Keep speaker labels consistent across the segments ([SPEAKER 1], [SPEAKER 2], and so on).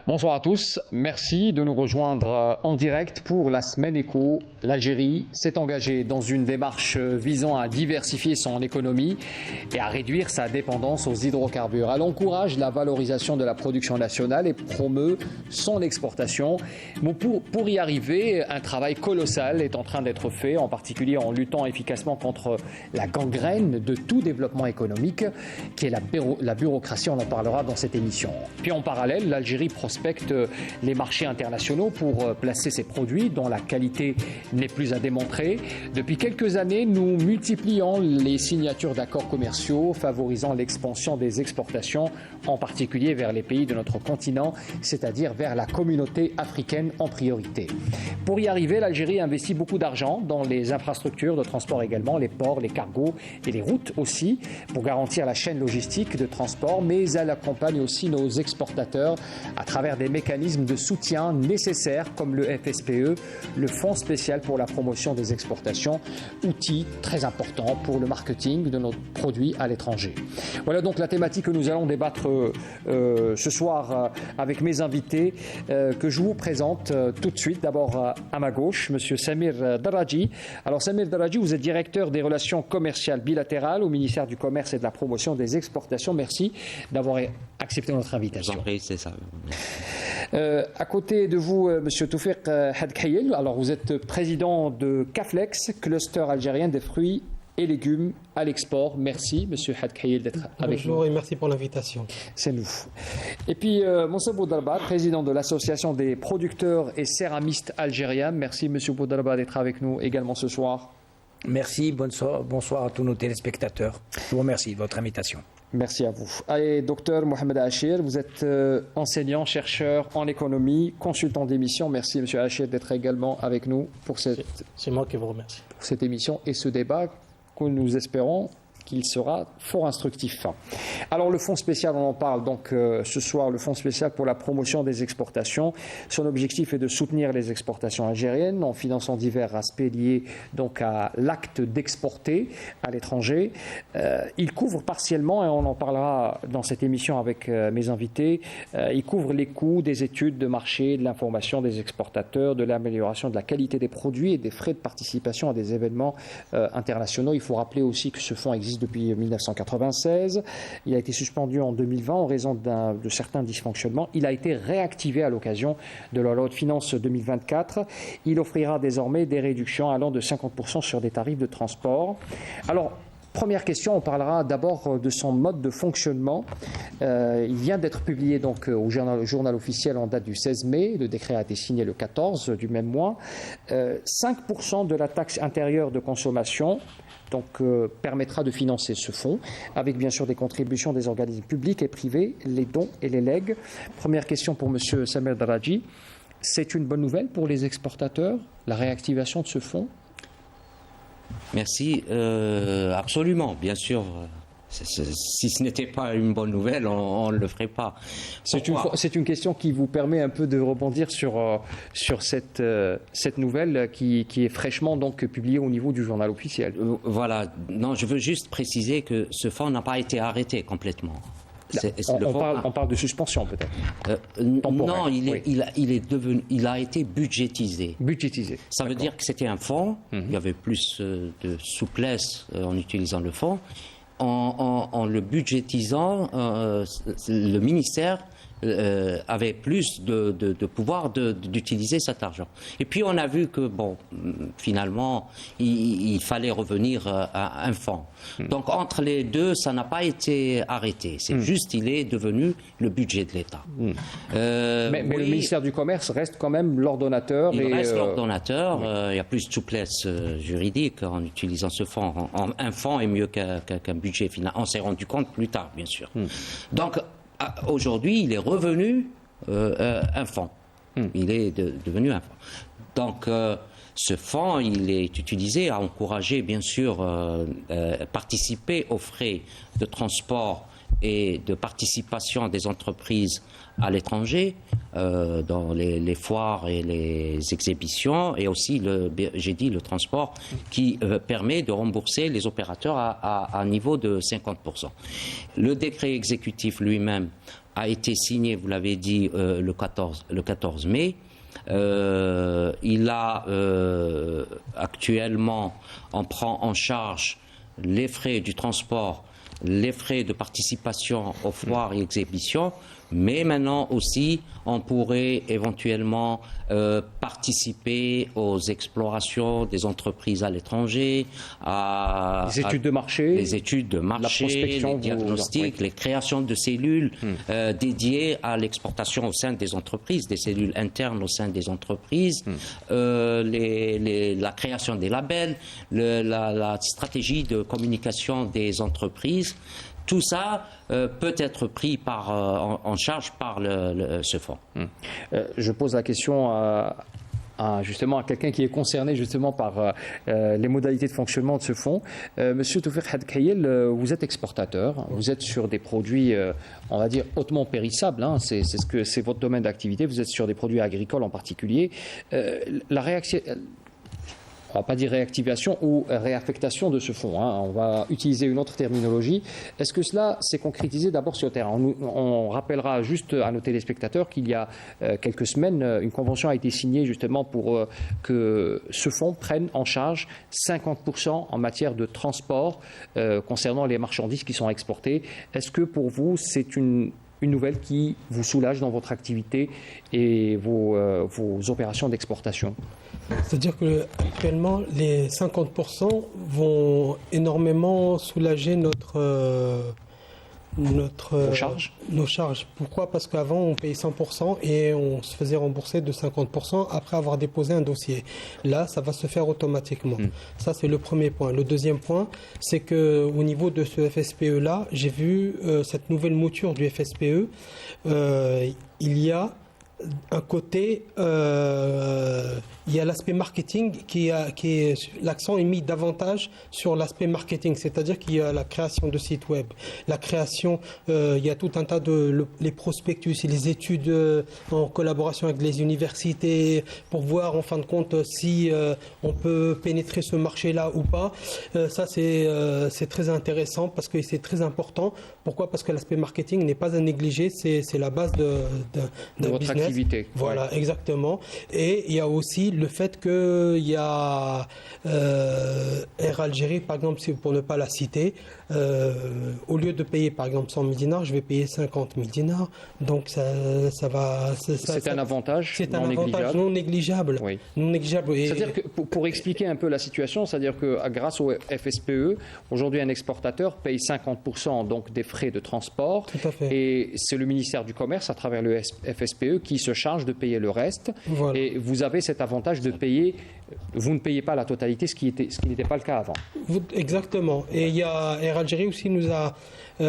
[SPEAKER 1] Bonsoir à tous, merci de nous rejoindre en direct pour la Semaine Éco. L'Algérie s'est engagée dans une démarche visant à diversifier son économie et à réduire sa dépendance aux hydrocarbures. Elle encourage la valorisation de la production nationale et promeut son exportation. Mais pour y arriver, un travail colossal est en train d'être fait, en particulier en luttant efficacement contre la gangrène de tout développement économique, qui est la bureaucratie. On en parlera dans cette émission. Puis en parallèle, l'Algérie prospecte les marchés internationaux pour placer ses produits dont la qualité n'est plus à démontrer. Depuis quelques années, nous multiplions les signatures d'accords commerciaux favorisant l'expansion des exportations, en particulier vers les pays de notre continent, c'est-à-dire vers la communauté africaine en priorité. Pour y arriver, l'Algérie investit beaucoup d'argent dans les infrastructures de transport également, les ports, les cargos et les routes aussi, pour garantir la chaîne logistique de transport, mais elle accompagne aussi nos exportateurs à travers des mécanismes de soutien nécessaires comme le FSPE, le Fonds spécial pour la promotion des exportations, outil très important pour le marketing de nos produits à l'étranger. Voilà donc la thématique que nous allons débattre ce soir avec mes invités que je vous présente tout de suite. D'abord à ma gauche, Monsieur Samir Daraji. Alors Samir Daraji, vous êtes directeur des relations commerciales bilatérales au ministère du Commerce et de la promotion des exportations. Merci d'avoir accepté notre invitation.
[SPEAKER 2] Je vous en prie, c'est ça.
[SPEAKER 1] À côté de vous, Monsieur Toufiq Hadkhaïel, alors vous êtes président de CAFLEX, cluster algérien des fruits et légumes à l'export. Merci, Monsieur Hadkhaïel, d'être avec nous.
[SPEAKER 3] Bonjour et merci pour l'invitation.
[SPEAKER 1] C'est nous. Et puis, Moussa Boudarba, président de l'Association des producteurs et céramistes algériens. Merci, Monsieur Boudarba, d'être avec nous également ce soir.
[SPEAKER 4] Merci, bonsoir à tous nos téléspectateurs. Je vous remercie de votre invitation.
[SPEAKER 1] Merci à vous. Et docteur Mohamed Achir, vous êtes enseignant, chercheur en économie, consultant d'émission. Merci, Monsieur Achir, d'être également avec nous pour cette émission et ce débat que nous espérons qu'il sera fort instructif. Alors le fonds spécial, on en parle donc ce soir, le fonds spécial pour la promotion des exportations. Son objectif est de soutenir les exportations algériennes en finançant divers aspects liés donc à l'acte d'exporter à l'étranger. Il couvre partiellement, et on en parlera dans cette émission avec mes invités, il couvre les coûts des études de marché, de l'information des exportateurs, de l'amélioration de la qualité des produits et des frais de participation à des événements internationaux. Il faut rappeler aussi que ce fonds existe depuis 1996. Il a été suspendu en 2020 en raison de certains dysfonctionnements. Il a été réactivé à l'occasion de la loi de finances 2024. Il offrira désormais des réductions allant de 50% sur des tarifs de transport. Alors, première question, on parlera d'abord de son mode de fonctionnement. Il vient d'être publié donc au journal officiel en date du 16 mai. Le décret a été signé le 14 du même mois. 5% de la taxe intérieure de consommation donc, permettra de financer ce fonds, avec bien sûr des contributions des organismes publics et privés, les dons et les legs. Première question pour M. Samir Daraji. C'est une bonne nouvelle pour les exportateurs, la réactivation de ce fonds?
[SPEAKER 2] Merci. Absolument, bien sûr. Si ce n'était pas une bonne nouvelle, on ne le ferait pas.
[SPEAKER 1] C'est une question qui vous permet un peu de rebondir sur cette nouvelle qui est fraîchement donc publiée au niveau du journal officiel.
[SPEAKER 2] Voilà. Non, je veux juste préciser que ce fonds n'a pas été arrêté complètement.
[SPEAKER 1] On parle de suspension peut-être.
[SPEAKER 2] Non, il a été budgétisé.
[SPEAKER 1] Budgétisé.
[SPEAKER 2] Ça veut dire que c'était un fonds. Il y avait plus de souplesse en utilisant le fonds. En le budgétisant, le ministère avait plus de pouvoir d'utiliser cet argent. Et puis on a vu que, bon, finalement, il fallait revenir à un fonds. Donc entre les deux, ça n'a pas été arrêté. C'est juste, il est devenu le budget de l'État.
[SPEAKER 1] Mais oui, le ministère du Commerce reste quand même l'ordonnateur.
[SPEAKER 2] Il reste l'ordonnateur. Il y a plus de souplesse juridique en utilisant ce fonds. Un fonds est mieux qu'un budget final. On s'est rendu compte plus tard, bien sûr. Donc, aujourd'hui, il est revenu un fonds. Il est devenu un fonds. Donc, ce fonds, il est utilisé à encourager, bien sûr, participer aux frais de transport et de participation des entreprises à l'étranger, dans les foires et les exhibitions, et aussi, j'ai dit, le transport qui permet de rembourser les opérateurs à un niveau de 50%. Le décret exécutif lui-même a été signé, vous l'avez dit, le 14 mai. Actuellement, on prend en charge les frais du transport, les frais de participation aux foires et exhibitions, mais maintenant aussi, on pourrait éventuellement participer aux explorations des entreprises à l'étranger,
[SPEAKER 1] les études de marché,
[SPEAKER 2] la prospection, les diagnostics, les créations de cellules dédiées à l'exportation au sein des entreprises, des cellules internes au sein des entreprises, la création des labels, la stratégie de communication des entreprises. Tout ça peut être pris en charge par ce fonds.
[SPEAKER 1] Je pose la question justement à quelqu'un qui est concerné justement par les modalités de fonctionnement de ce fonds. Monsieur Toufiq Hadkayel, vous êtes exportateur, vous êtes sur des produits, on va dire, hautement périssables, hein, c'est votre domaine d'activité, vous êtes sur des produits agricoles en particulier. La réaction... On ne va pas dire réactivation ou réaffectation de ce fonds, hein. On va utiliser une autre terminologie. Est-ce que cela s'est concrétisé d'abord sur le terrain? On rappellera juste à nos téléspectateurs qu'il y a quelques semaines, une convention a été signée justement pour que ce fonds prenne en charge 50% en matière de transport concernant les marchandises qui sont exportées. Est-ce que pour vous, c'est une nouvelle qui vous soulage dans votre activité et vos opérations d'exportation?
[SPEAKER 3] C'est-à-dire qu'actuellement, les 50% vont énormément soulager nos charges. Pourquoi? Parce qu'avant, on payait 100% et on se faisait rembourser de 50% après avoir déposé un dossier. Là, ça va se faire automatiquement. Ça, c'est le premier point. Le deuxième point, c'est qu'au niveau de ce FSPE-là, j'ai vu cette nouvelle mouture du FSPE. Il y a un côté, il y a l'aspect marketing l'accent est mis davantage sur l'aspect marketing, c'est-à-dire qu'il y a la création de sites web, la création, il y a tout un tas les prospectus et les études en collaboration avec les universités pour voir en fin de compte si on peut pénétrer ce marché-là ou pas. Ça c'est très intéressant parce que c'est très important. Pourquoi? Parce que l'aspect marketing n'est pas à négliger, c'est la base d'un business.
[SPEAKER 1] Activité.
[SPEAKER 3] Voilà, exactement. Et il y a aussi le fait qu'il y a Air Algérie, par exemple, pour ne pas la citer, au lieu de payer par exemple 100 000 dinars, je vais payer 50 000 dinars. Donc ça va.
[SPEAKER 1] C'est un avantage.
[SPEAKER 3] C'est un avantage non négligeable.
[SPEAKER 1] Oui.
[SPEAKER 3] Non négligeable.
[SPEAKER 1] C'est-à-dire que pour expliquer un peu la situation, c'est-à-dire que grâce au FSPE, aujourd'hui un exportateur paye 50% donc des frais de transport.
[SPEAKER 3] Tout à fait.
[SPEAKER 1] Et c'est le ministère du Commerce à travers le FSPE qui se charge de payer le reste.
[SPEAKER 3] Voilà.
[SPEAKER 1] Et vous avez cet avantage de payer. Vous ne payez pas la totalité, ce qui n'était pas le cas avant.
[SPEAKER 3] Exactement. Et il y a Air Algérie aussi nous a.
[SPEAKER 1] Il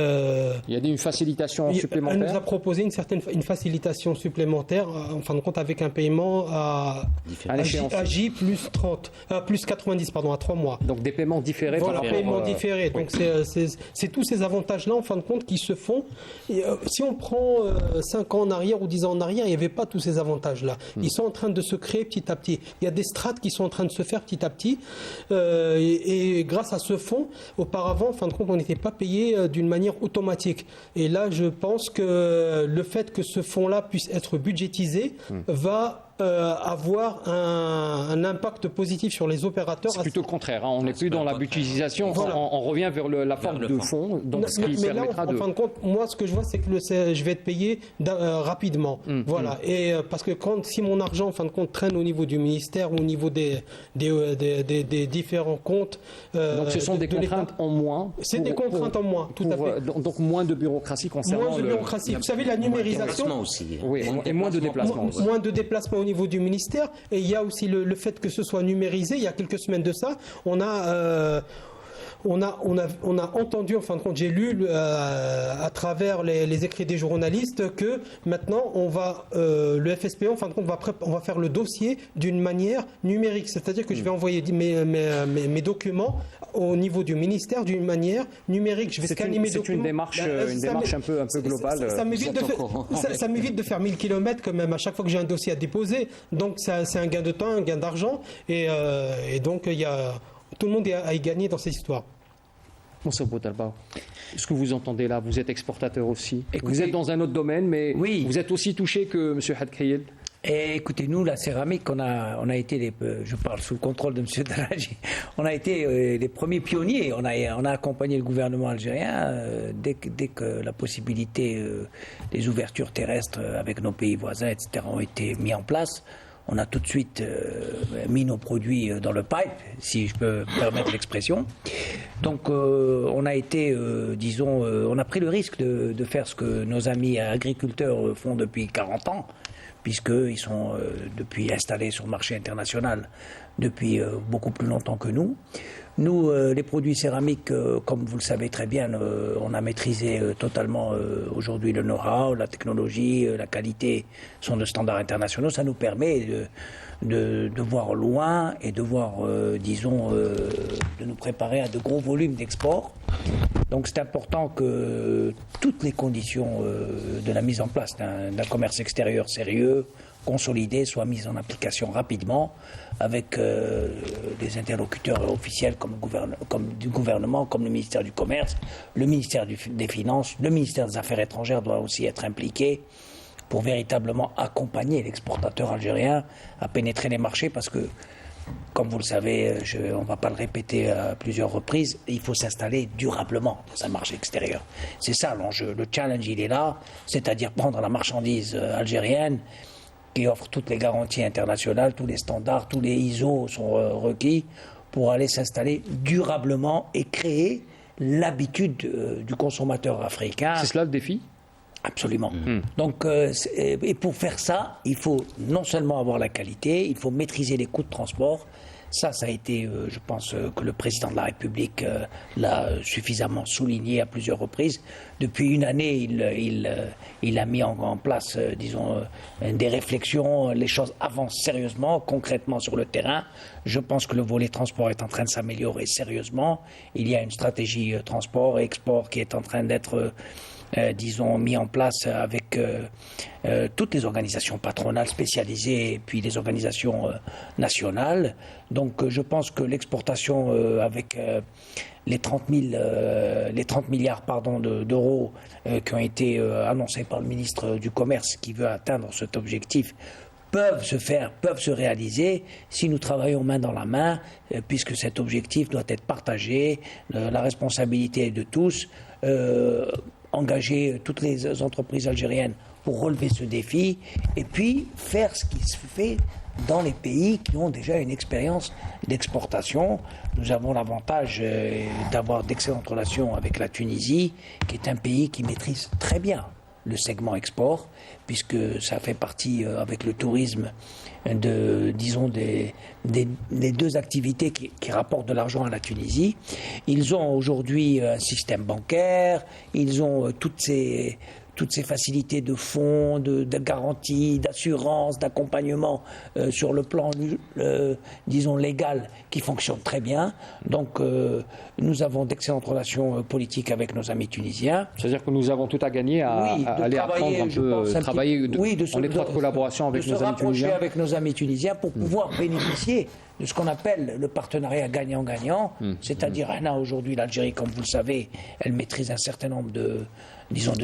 [SPEAKER 1] y a une facilitation supplémentaire.
[SPEAKER 3] Elle nous a proposé une facilitation supplémentaire, en fin de compte, avec un paiement à J plus 90, pardon, à 3 mois.
[SPEAKER 1] Donc des paiements différés.
[SPEAKER 3] Voilà, paiements différés. Donc c'est tous ces avantages-là, en fin de compte, qui se font. Et, si on prend 5 ans en arrière ou 10 ans en arrière, il n'y avait pas tous ces avantages-là. Ils sont en train de se créer petit à petit. Il y a des strates qui sont en train de se faire petit à petit. Et grâce à ce fonds, auparavant, en fin de compte, on n'était pas payé d'une manière automatique. Et là, je pense que le fait que ce fonds-là puisse être budgétisé va avoir un impact positif sur les opérateurs.
[SPEAKER 1] C'est plutôt le contraire, hein. On n'est plus dans la budgétisation, voilà. on revient vers la forme de fonds. Donc ce qui permettra
[SPEAKER 3] là, en fin de compte, moi, ce que je vois, c'est que je vais être payé rapidement. Voilà. Et parce que si mon argent, en fin de compte, traîne au niveau du ministère ou au niveau des différents comptes.
[SPEAKER 1] Donc ce sont des contraintes en moins.
[SPEAKER 3] C'est des contraintes en moins, tout à fait.
[SPEAKER 1] Donc moins de bureaucratie concernant.
[SPEAKER 3] Moins de bureaucratie. Vous savez, la numérisation.
[SPEAKER 2] Aussi.
[SPEAKER 1] Oui, et moins de déplacements.
[SPEAKER 3] Moins de déplacements au niveau du ministère. Et il y a aussi le fait que ce soit numérisé. Il y a quelques semaines de ça, on on a entendu, en fin de compte, j'ai lu à travers les écrits des journalistes que maintenant le FSPE, en fin de compte, on va faire le dossier d'une manière numérique. C'est-à-dire que je vais envoyer mes documents au niveau du ministère d'une manière numérique. Je vais scanner mes documents.
[SPEAKER 1] C'est une démarche un peu globale.
[SPEAKER 3] Ça m'évite de faire 1000 km quand même à chaque fois que j'ai un dossier à déposer. Donc c'est un gain de temps, un gain d'argent. Et donc tout le monde a y gagné dans cette histoire.
[SPEAKER 1] Moussa Boutalba, ce que vous entendez là, vous êtes exportateur aussi.
[SPEAKER 4] Écoutez,
[SPEAKER 1] vous êtes dans un autre domaine, mais
[SPEAKER 4] oui.
[SPEAKER 1] Vous êtes aussi touché que M. Hadkayel.
[SPEAKER 4] Et écoutez, nous, la céramique, on a été, je parle sous le contrôle de M. Daraji, on a été les premiers pionniers. On a accompagné le gouvernement algérien dès que la possibilité des ouvertures terrestres avec nos pays voisins, etc., ont été mis en place. On a tout de suite mis nos produits dans le pipe, si je peux me permettre l'expression. Donc on a été, on a pris le risque de faire ce que nos amis agriculteurs font depuis 40 ans, puisqu'ils sont depuis installés sur le marché international depuis beaucoup plus longtemps que nous. Nous, les produits céramiques, comme vous le savez très bien, on a maîtrisé totalement aujourd'hui le know-how, la technologie, la qualité sont de standards internationaux. Ça nous permet de voir loin et de voir, de nous préparer à de gros volumes d'export. Donc c'est important que toutes les conditions de la mise en place d'un commerce extérieur sérieux, consolidé, soient mises en application rapidement avec des interlocuteurs officiels comme du gouvernement, comme le ministère du Commerce, le ministère des Finances, le ministère des Affaires étrangères doit aussi être impliqué pour véritablement accompagner l'exportateur algérien à pénétrer les marchés parce que, comme vous le savez, on ne va pas le répéter à plusieurs reprises, il faut s'installer durablement dans un marché extérieur. C'est ça l'enjeu. Le challenge, il est là, c'est-à-dire prendre la marchandise algérienne qui offre toutes les garanties internationales, tous les standards, tous les ISO sont requis pour aller s'installer durablement et créer l'habitude du consommateur africain.
[SPEAKER 1] C'est cela le défi ?
[SPEAKER 4] Absolument. Donc, et pour faire ça, il faut non seulement avoir la qualité, il faut maîtriser les coûts de transport. Ça a été, je pense que le président de la République l'a suffisamment souligné à plusieurs reprises. Depuis une année, il a mis en place, des réflexions. Les choses avancent sérieusement, concrètement sur le terrain. Je pense que le volet transport est en train de s'améliorer sérieusement. Il y a une stratégie transport et export qui est en train d'être mis en place avec toutes les organisations patronales spécialisées et puis les organisations nationales. Donc je pense que l'exportation avec les 30 milliards d'euros qui ont été annoncés par le ministre du Commerce qui veut atteindre cet objectif peuvent se réaliser si nous travaillons main dans la main, puisque cet objectif doit être partagé, la responsabilité est de tous. Engager toutes les entreprises algériennes pour relever ce défi et puis faire ce qui se fait dans les pays qui ont déjà une expérience d'exportation. Nous avons l'avantage d'avoir d'excellentes relations avec la Tunisie, qui est un pays qui maîtrise très bien le segment export, puisque ça fait partie avec le tourisme des deux activités qui rapportent de l'argent à la Tunisie. Ils ont aujourd'hui un système bancaire, ils ont toutes ces facilités de fonds, de garantie, d'assurance, d'accompagnement sur le plan, légal, qui fonctionnent très bien. Donc, nous avons d'excellentes relations politiques avec nos amis tunisiens.
[SPEAKER 1] C'est-à-dire que nous avons tout à gagner à aller apprendre un peu, travailler en étroite collaboration avec nos amis tunisiens.
[SPEAKER 4] De se rapprocher avec nos amis tunisiens pour pouvoir bénéficier de ce qu'on appelle le partenariat gagnant-gagnant. C'est-à-dire, aujourd'hui, l'Algérie, comme vous le savez, elle maîtrise un certain nombre de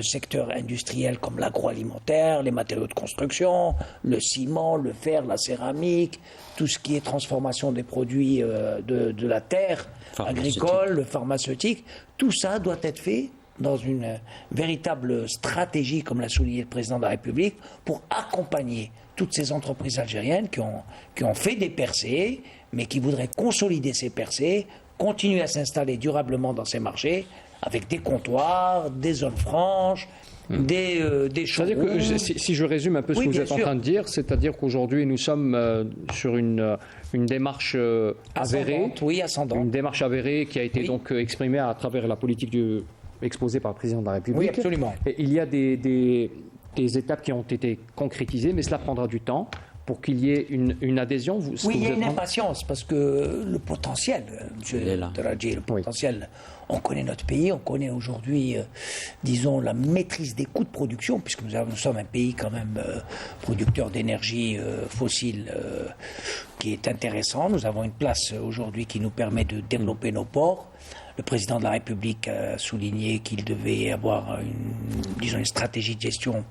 [SPEAKER 4] secteurs industriels comme l'agroalimentaire, les matériaux de construction, le ciment, le fer, la céramique, tout ce qui est transformation des produits de la terre agricole, le pharmaceutique. Tout ça doit être fait dans une véritable stratégie, comme l'a souligné le président de la République, pour accompagner toutes ces entreprises algériennes qui ont fait des percées, mais qui voudraient consolider ces percées, continuer à s'installer durablement dans ces marchés, avec des comptoirs, des zones franches, des
[SPEAKER 1] C'est-à-dire
[SPEAKER 4] showrooms.
[SPEAKER 1] que, si je résume un peu ce
[SPEAKER 4] Oui,
[SPEAKER 1] que vous
[SPEAKER 4] bien
[SPEAKER 1] êtes en
[SPEAKER 4] sûr.
[SPEAKER 1] train de dire, c'est-à-dire qu'aujourd'hui nous sommes sur une démarche avérée,
[SPEAKER 4] Ascendante, oui, ascendante.
[SPEAKER 1] une démarche avérée qui a été
[SPEAKER 4] Oui.
[SPEAKER 1] donc exprimée à travers la politique exposée par le président de la République.
[SPEAKER 4] Oui, absolument.
[SPEAKER 1] Et il y a des étapes qui ont été concrétisées, mais cela prendra du temps pour qu'il y ait une adhésion.
[SPEAKER 4] Oui, il y a une impatience parce que le potentiel,
[SPEAKER 2] Il est
[SPEAKER 4] M.
[SPEAKER 2] là.
[SPEAKER 4] Taradji, le potentiel, on connaît notre pays, on connaît aujourd'hui, disons, la maîtrise des coûts de production, puisque nous sommes un pays quand même producteur d'énergie fossile qui est intéressant. Nous avons une place aujourd'hui qui nous permet de développer nos ports. Le président de la République a souligné qu'il devait avoir une stratégie de gestion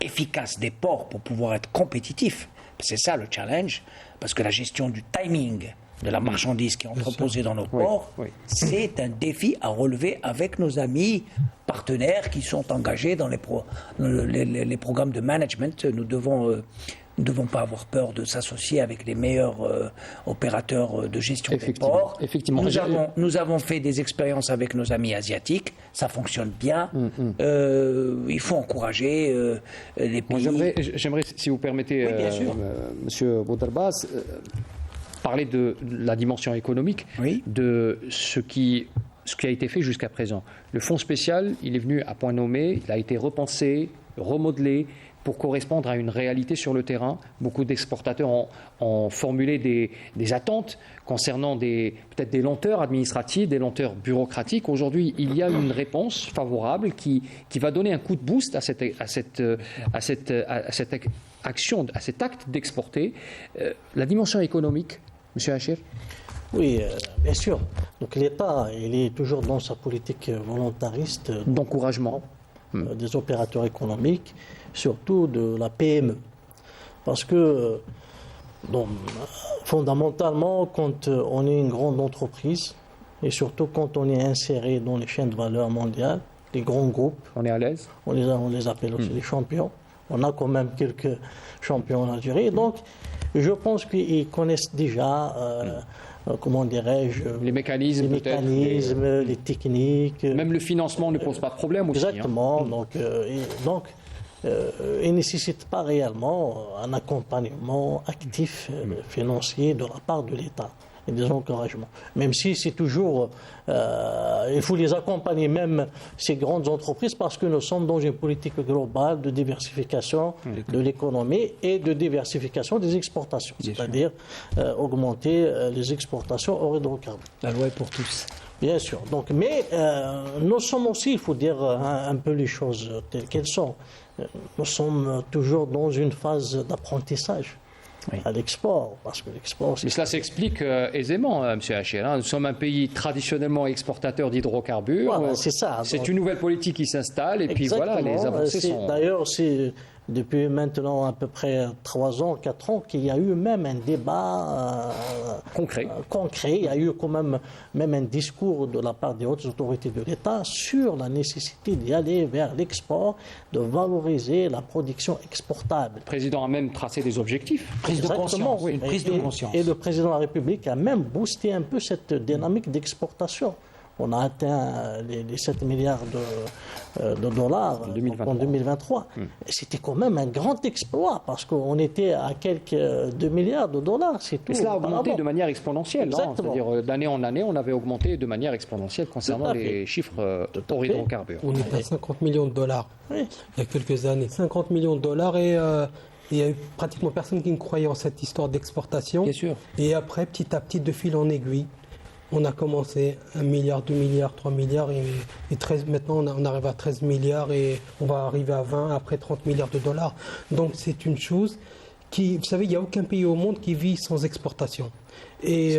[SPEAKER 4] efficace des ports pour pouvoir être compétitif. C'est ça le challenge, parce que la gestion du timing de la marchandise qui est entreposée dans nos ports, c'est un défi à relever avec nos amis partenaires qui sont engagés dans les programmes de management. Nous ne devons pas avoir peur de s'associer avec les meilleurs opérateurs de gestion des ports.
[SPEAKER 1] Effectivement.
[SPEAKER 4] Nous avons fait des expériences avec nos amis asiatiques, ça fonctionne bien. Il faut encourager les pays.
[SPEAKER 1] Moi, j'aimerais, si vous permettez,
[SPEAKER 4] Oui, bien sûr.
[SPEAKER 1] Monsieur Bouderbas, parler de la dimension économique,
[SPEAKER 4] Oui.
[SPEAKER 1] de ce qui a été fait jusqu'à présent. Le fonds spécial, il est venu à point nommé, il a été repensé, remodelé pour correspondre à une réalité sur le terrain. Beaucoup d'exportateurs ont formulé des attentes concernant peut-être des lenteurs administratives, des lenteurs bureaucratiques. Aujourd'hui, il y a une réponse favorable qui va donner un coup de boost à cette action, à cet acte d'exporter. La dimension économique, M. Hachir?
[SPEAKER 5] Oui, bien sûr. Donc l'État, il est toujours dans sa politique volontariste
[SPEAKER 1] D'encouragement.
[SPEAKER 5] des opérateurs économiques, surtout de la PME. Parce que, fondamentalement, quand on est une grande entreprise, et surtout quand on est inséré dans les chaînes de valeur mondiales, les grands groupes,
[SPEAKER 1] On est à l'aise?
[SPEAKER 5] on les appelle aussi les champions. On a quand même quelques champions en Algérie. Donc, je pense qu'ils connaissent déjà, comment dirais-je,
[SPEAKER 1] Les mécanismes,
[SPEAKER 5] les
[SPEAKER 1] peut-être.
[SPEAKER 5] mécanismes, les techniques.
[SPEAKER 1] Même le financement ne pose pas de problème aussi.
[SPEAKER 5] Exactement. Donc, il ne nécessite pas réellement un accompagnement actif financier de la part de l'État et des encouragements. Même si c'est toujours, il faut les accompagner, même ces grandes entreprises, parce que nous sommes dans une politique globale de diversification de l'économie et de diversification des exportations, c'est-à-dire augmenter les exportations hors hydrocarbures.
[SPEAKER 4] La loi est pour tous.
[SPEAKER 5] Bien sûr. Donc, mais nous sommes aussi, il faut dire un peu les choses telles qu'elles sont. Nous sommes toujours dans une phase d'apprentissage à l'export, parce que l'export,
[SPEAKER 1] Mais cela s'explique aisément, M. Hachir. Nous sommes un pays traditionnellement exportateur d'hydrocarbures.
[SPEAKER 5] Voilà, c'est ça.
[SPEAKER 1] C'est
[SPEAKER 5] Donc,
[SPEAKER 1] une nouvelle politique qui s'installe et puis voilà, les
[SPEAKER 5] exactement.
[SPEAKER 1] avancées sont...
[SPEAKER 5] D'ailleurs, c'est depuis maintenant à peu près 3 ans, 4 ans qu'il y a eu même un débat
[SPEAKER 1] Concret.
[SPEAKER 5] concret. Il y a eu quand même un discours de la part des hautes autorités de l'État sur la nécessité d'y aller vers l'export, de valoriser la production exportable.
[SPEAKER 1] Le président a même tracé des objectifs.
[SPEAKER 4] Prise de
[SPEAKER 5] Exactement,
[SPEAKER 4] conscience,
[SPEAKER 5] oui.
[SPEAKER 4] une prise de
[SPEAKER 5] Et-
[SPEAKER 4] conscience.
[SPEAKER 5] Et le président de la République a même boosté un peu cette dynamique d'exportation. On a atteint les 7 milliards de dollars en 2023. Et c'était quand même un grand exploit parce qu'on était à quelques 2 milliards de dollars, c'est tout.
[SPEAKER 1] Et cela a augmenté
[SPEAKER 5] auparavant.
[SPEAKER 1] de manière exponentielle.
[SPEAKER 5] Exactement.
[SPEAKER 1] C'est-à-dire d'année en année, on avait augmenté de manière exponentielle
[SPEAKER 5] Tout
[SPEAKER 1] concernant
[SPEAKER 5] à
[SPEAKER 1] les
[SPEAKER 5] fait.
[SPEAKER 1] chiffres
[SPEAKER 5] à
[SPEAKER 1] hors
[SPEAKER 5] fait.
[SPEAKER 1] hydrocarbures.
[SPEAKER 3] On était à 50 millions de dollars
[SPEAKER 5] Oui.
[SPEAKER 3] il y a quelques années. 50 millions de dollars et il y a eu pratiquement personne qui ne croyait en cette histoire d'exportation.
[SPEAKER 4] Bien sûr.
[SPEAKER 3] Et après, petit à petit, de fil en aiguille, on a commencé 1 milliard, 2 milliards, 3 milliards et 13, maintenant on arrive à 13 milliards et on va arriver à 20, après 30 milliards de dollars. Donc c'est une chose qui, vous savez, il n'y a aucun pays au monde qui vit sans exportation. Et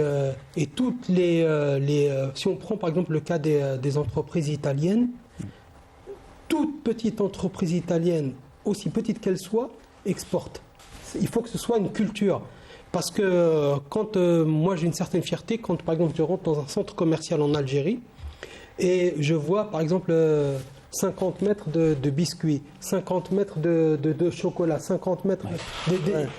[SPEAKER 3] toutes si on prend par exemple le cas des entreprises italiennes, toute petite entreprise italienne, aussi petite qu'elle soit, exporte. Il faut que ce soit une culture. Parce que quand moi j'ai une certaine fierté, quand par exemple je rentre dans un centre commercial en Algérie et je vois par exemple 50 mètres de biscuits, 50 mètres de chocolat, 50 mètres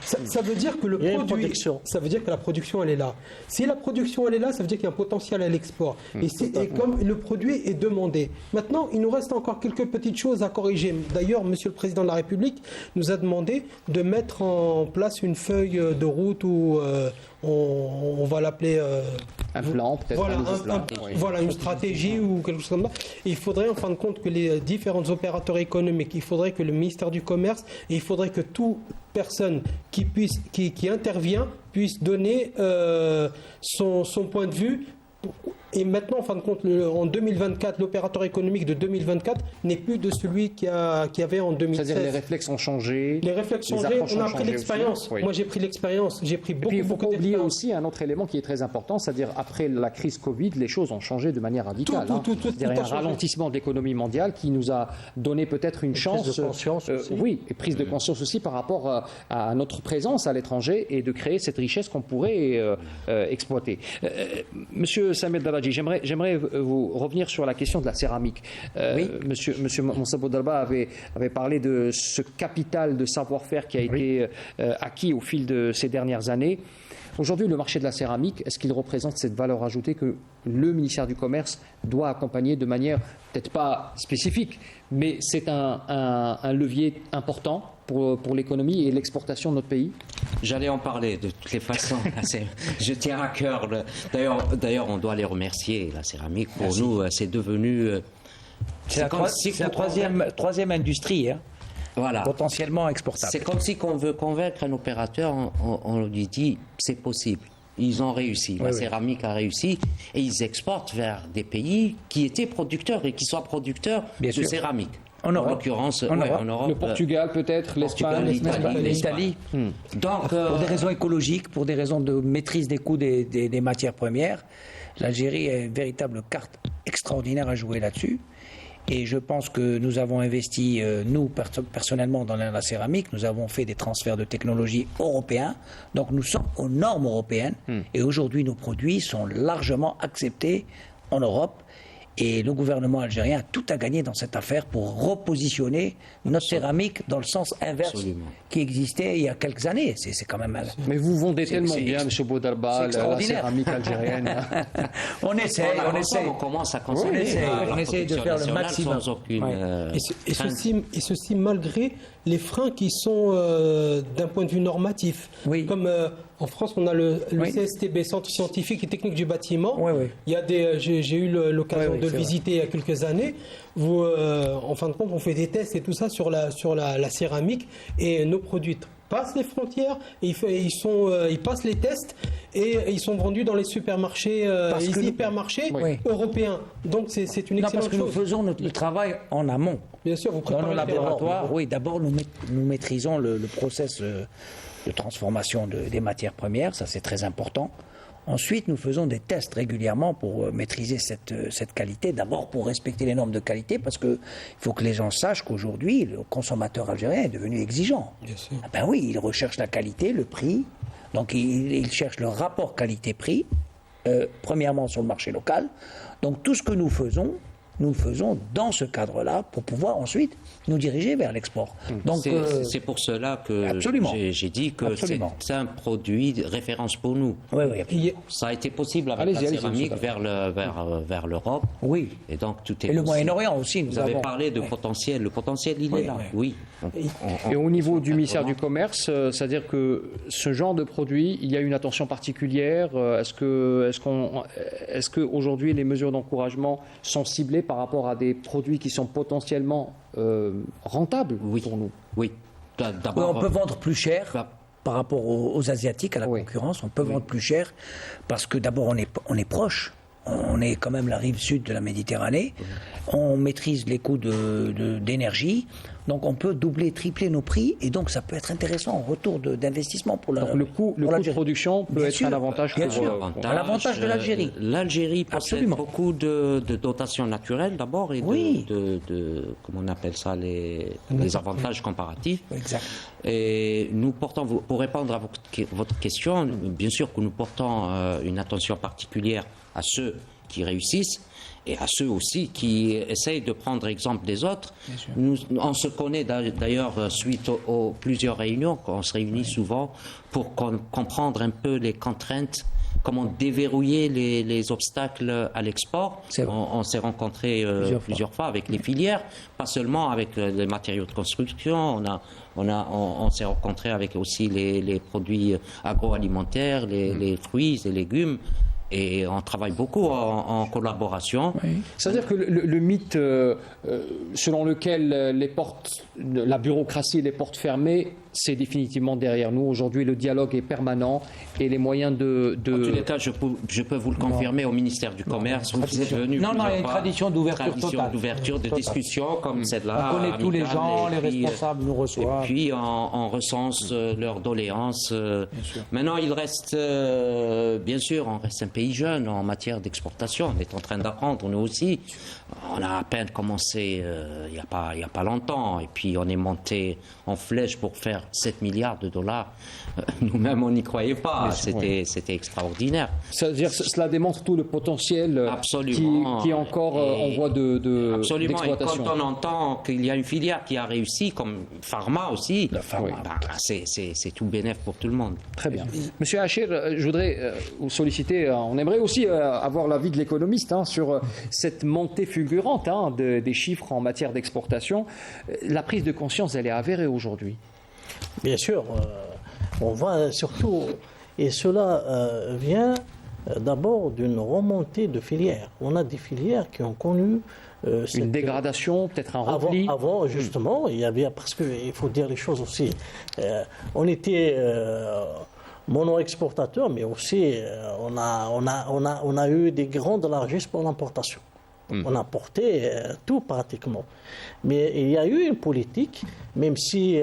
[SPEAKER 3] ça veut dire que
[SPEAKER 5] Il y a une production.
[SPEAKER 3] ça veut dire que la production elle est là. Si la production elle est là, ça veut dire qu'il y a un potentiel à l'export. Et comme le produit est demandé. Maintenant, il nous reste encore quelques petites choses à corriger. D'ailleurs, Monsieur le Président de la République nous a demandé de mettre en place une feuille de route où on va l'appeler
[SPEAKER 1] un plan, peut-être
[SPEAKER 3] voilà,
[SPEAKER 1] un nouveau plan.
[SPEAKER 3] voilà, une stratégie ou quelque chose comme ça. Et il faudrait en fin de compte que les différents opérateurs économiques, il faudrait que le ministère du Commerce et il faudrait que toute personne qui intervient puisse donner son point de vue. Et maintenant, en fin de compte, en 2024, l'opérateur économique de 2024 n'est plus de celui qui avait en 2016.
[SPEAKER 1] C'est-à-dire les réflexes ont changé.
[SPEAKER 3] Les réflexes ont changé, on a pris l'expérience.
[SPEAKER 1] Oui.
[SPEAKER 3] Moi, j'ai pris l'expérience. J'ai pris beaucoup,
[SPEAKER 1] Et puis, il ne faut
[SPEAKER 3] beaucoup
[SPEAKER 1] pas oublier
[SPEAKER 3] d'expérience.
[SPEAKER 1] aussi un autre élément qui est très important, c'est-à-dire après la crise Covid, les choses ont changé de manière radicale.
[SPEAKER 3] Tout
[SPEAKER 1] C'est-à-dire
[SPEAKER 3] a
[SPEAKER 1] un
[SPEAKER 3] changé.
[SPEAKER 1] ralentissement de l'économie mondiale qui nous a donné peut-être une chance.
[SPEAKER 5] Prise de conscience aussi.
[SPEAKER 1] Oui, et prise de conscience aussi par rapport à notre présence à l'étranger et de créer cette richesse qu'on pourrait exploiter. Monsieur Samuel Daradji, j'aimerais vous revenir sur la question de la céramique.
[SPEAKER 4] Oui.
[SPEAKER 1] Monsieur Moussa Boudarba avait parlé de ce capital de savoir-faire qui a été acquis au fil de ces dernières années. Aujourd'hui, le marché de la céramique, est-ce qu'il représente cette valeur ajoutée que le ministère du Commerce doit accompagner de manière peut-être pas spécifique, mais c'est un levier important pour l'économie et l'exportation de notre pays?
[SPEAKER 2] J'allais en parler de toutes les façons. Je tiens à cœur. D'ailleurs, on doit les remercier, la céramique. Pour nous, c'est devenu...
[SPEAKER 4] C'est la troisième industrie, hein,
[SPEAKER 2] Voilà.
[SPEAKER 4] potentiellement exportable.
[SPEAKER 2] C'est comme si on veut convaincre un opérateur, on lui dit c'est possible. Ils ont réussi, la céramique a réussi et ils exportent vers des pays qui étaient producteurs et qui sont producteurs
[SPEAKER 4] Bien
[SPEAKER 2] de
[SPEAKER 4] sûr.
[SPEAKER 2] céramique.
[SPEAKER 4] En Europe.
[SPEAKER 2] l'occurrence,
[SPEAKER 4] En Europe.
[SPEAKER 2] en Europe.
[SPEAKER 1] Le Portugal peut-être,
[SPEAKER 2] Portugal,
[SPEAKER 1] l'Espagne,
[SPEAKER 2] l'Italie. Donc,
[SPEAKER 4] Pour des raisons écologiques, pour des raisons de maîtrise des coûts des matières premières, l'Algérie a une véritable carte extraordinaire à jouer là-dessus. Et je pense que nous avons investi, nous, personnellement, dans la céramique, nous avons fait des transferts de technologie européens. Donc nous sommes aux normes européennes. Et aujourd'hui, nos produits sont largement acceptés en Europe. Et le gouvernement algérien a tout à gagner dans cette affaire pour repositionner notre céramique dans le sens inverse
[SPEAKER 2] Absolument.
[SPEAKER 4] qui existait il y a quelques années. C'est quand même...
[SPEAKER 1] Mais vous vendez tellement
[SPEAKER 4] c'est
[SPEAKER 1] bien, M. Boudarba,
[SPEAKER 4] c'est
[SPEAKER 1] la
[SPEAKER 4] extraordinaire.
[SPEAKER 1] céramique algérienne.
[SPEAKER 4] On essaie, on essaie.
[SPEAKER 2] On commence à consommer.
[SPEAKER 4] On essaie de faire le maximum.
[SPEAKER 2] Sans aucune,
[SPEAKER 4] Ouais.
[SPEAKER 3] Et ceci malgré les freins qui sont d'un point de vue normatif.
[SPEAKER 4] Oui.
[SPEAKER 3] Comme en France, on a le
[SPEAKER 4] Oui.
[SPEAKER 3] CSTB, Centre scientifique et technique du bâtiment.
[SPEAKER 4] Oui, oui.
[SPEAKER 3] Il y a j'ai eu l'occasion
[SPEAKER 4] Oui, oui,
[SPEAKER 3] de
[SPEAKER 4] c'est
[SPEAKER 3] le
[SPEAKER 4] vrai.
[SPEAKER 3] visiter il y a quelques années. En fin de compte, on fait des tests et tout ça sur la céramique et nos produits passent les frontières, et ils passent les tests et ils sont vendus dans les supermarchés,
[SPEAKER 4] Parce que
[SPEAKER 3] les
[SPEAKER 4] nous-
[SPEAKER 3] hypermarchés
[SPEAKER 4] Oui.
[SPEAKER 3] européens. Donc c'est une
[SPEAKER 4] Non, parce
[SPEAKER 3] excellente
[SPEAKER 4] que nous
[SPEAKER 3] chose.
[SPEAKER 4] faisons le travail en amont.
[SPEAKER 3] Bien sûr, vous
[SPEAKER 4] Dans
[SPEAKER 3] préparez
[SPEAKER 4] nos
[SPEAKER 3] le terrain.
[SPEAKER 4] laboratoires, oui, d'abord nous maîtrisons le process de transformation des matières premières, ça c'est très important. Ensuite, nous faisons des tests régulièrement pour maîtriser cette qualité. D'abord pour respecter les normes de qualité, parce qu'il faut que les gens sachent qu'aujourd'hui, le consommateur algérien est devenu exigeant.
[SPEAKER 3] Bien sûr.
[SPEAKER 4] Ah ben oui, il recherche la qualité, le prix. Donc il cherche le rapport qualité-prix, premièrement sur le marché local. Donc tout ce que nous faisons dans ce cadre-là pour pouvoir ensuite nous diriger vers l'export. Donc
[SPEAKER 2] C'est pour cela que
[SPEAKER 4] Absolument.
[SPEAKER 2] j'ai dit que
[SPEAKER 4] Absolument.
[SPEAKER 2] c'est un produit de référence pour nous.
[SPEAKER 4] oui, oui,
[SPEAKER 3] Il y a-
[SPEAKER 2] Ça a été possible avec
[SPEAKER 1] Allez-y,
[SPEAKER 2] la
[SPEAKER 1] allez-y,
[SPEAKER 2] céramique
[SPEAKER 1] monsieur
[SPEAKER 2] vers l'Europe.
[SPEAKER 4] oui.
[SPEAKER 2] Et donc tout est
[SPEAKER 4] Et le
[SPEAKER 2] possible.
[SPEAKER 4] Moyen-Orient aussi.
[SPEAKER 2] Vous avez
[SPEAKER 4] avons-
[SPEAKER 2] parlé de
[SPEAKER 4] Ouais.
[SPEAKER 2] potentiel. Le potentiel, il est là.
[SPEAKER 4] oui.
[SPEAKER 2] Oui.
[SPEAKER 1] Et au niveau du ministère du Commerce, c'est-à-dire que ce genre de produit, il y a une attention particulière. Est-ce que aujourd'hui les mesures d'encouragement sont ciblées par rapport à des produits qui sont potentiellement rentables pour nous?
[SPEAKER 2] Oui.
[SPEAKER 4] Oui,
[SPEAKER 2] D'abord,
[SPEAKER 4] on peut vendre plus cher
[SPEAKER 2] bah,
[SPEAKER 4] par rapport aux Asiatiques, à la
[SPEAKER 1] Oui.
[SPEAKER 4] concurrence. On peut vendre plus cher parce que d'abord on est proche. On est quand même la rive sud de la Méditerranée. On maîtrise les coûts d'énergie. Donc on peut doubler, tripler nos prix. Et donc ça peut être intéressant en retour d'investissement pour
[SPEAKER 1] Donc le coût de
[SPEAKER 4] l'Algérie.
[SPEAKER 1] production peut
[SPEAKER 4] Bien
[SPEAKER 1] être
[SPEAKER 4] sûr,
[SPEAKER 1] un avantage
[SPEAKER 4] bien
[SPEAKER 1] pour...
[SPEAKER 4] sûr. À l'avantage de l'Algérie.
[SPEAKER 2] L'Algérie possède
[SPEAKER 4] Absolument.
[SPEAKER 2] beaucoup de dotations naturelles d'abord et
[SPEAKER 4] Oui.
[SPEAKER 2] comment on appelle ça, les avantages comparatifs.
[SPEAKER 4] Exact.
[SPEAKER 2] Et nous portons, pour répondre à votre question, bien sûr que nous portons une attention particulière à ceux qui réussissent et à ceux aussi qui essayent de prendre exemple des autres. On se connaît d'ailleurs suite aux plusieurs réunions, on se réunit souvent pour comprendre un peu les contraintes, comment déverrouiller les obstacles à l'export. On s'est rencontrés plusieurs fois avec les filières, pas seulement avec les matériaux de construction. On s'est rencontrés avec aussi les produits agroalimentaires, les fruits et légumes. Et on travaille beaucoup en collaboration.
[SPEAKER 1] Oui. C'est-à-dire que le mythe selon lequel la bureaucratie et les portes fermées, c'est définitivement derrière nous. Aujourd'hui, le dialogue est permanent et les moyens de...
[SPEAKER 2] En tous les cas, je peux vous le confirmer au ministère du Commerce. Vous êtes venu
[SPEAKER 4] non, il y a une tradition d'ouverture totale.
[SPEAKER 2] De discussion comme celle-là.
[SPEAKER 4] On connaît tous les gens, les responsables nous reçoivent.
[SPEAKER 2] Et puis, on recense leurs doléances. Maintenant, il reste, bien sûr, on reste un pays jeune en matière d'exportation. On est en train d'apprendre, nous aussi. On a à peine commencé il n'y a pas longtemps. Et puis, on est monté en flèche pour faire 7 milliards de dollars. Nous-mêmes, on n'y croyait pas. C'était extraordinaire.
[SPEAKER 1] C'est-à-dire cela démontre tout le potentiel qui est encore en voie d'exploitation.
[SPEAKER 2] Et quand on entend qu'il y a une filière qui a réussi, comme Pharma aussi, c'est tout bénef pour tout le monde.
[SPEAKER 1] Très bien. Monsieur Hachir, je voudrais vous solliciter, on aimerait aussi avoir l'avis de l'économiste sur cette montée fulgurante des chiffres en matière d'exportation. La prise de conscience, elle est avérée aujourd'hui.
[SPEAKER 5] Bien sûr, on voit surtout, et cela vient d'abord d'une remontée de filières. On a des filières qui ont connu
[SPEAKER 1] une dégradation, peut-être un repli.
[SPEAKER 5] Avant, justement, il y avait, parce qu'il faut dire les choses aussi, on était mono-exportateur, mais aussi on a eu des grandes largesses pour l'importation. On a porté tout pratiquement. Mais il y a eu une politique, même si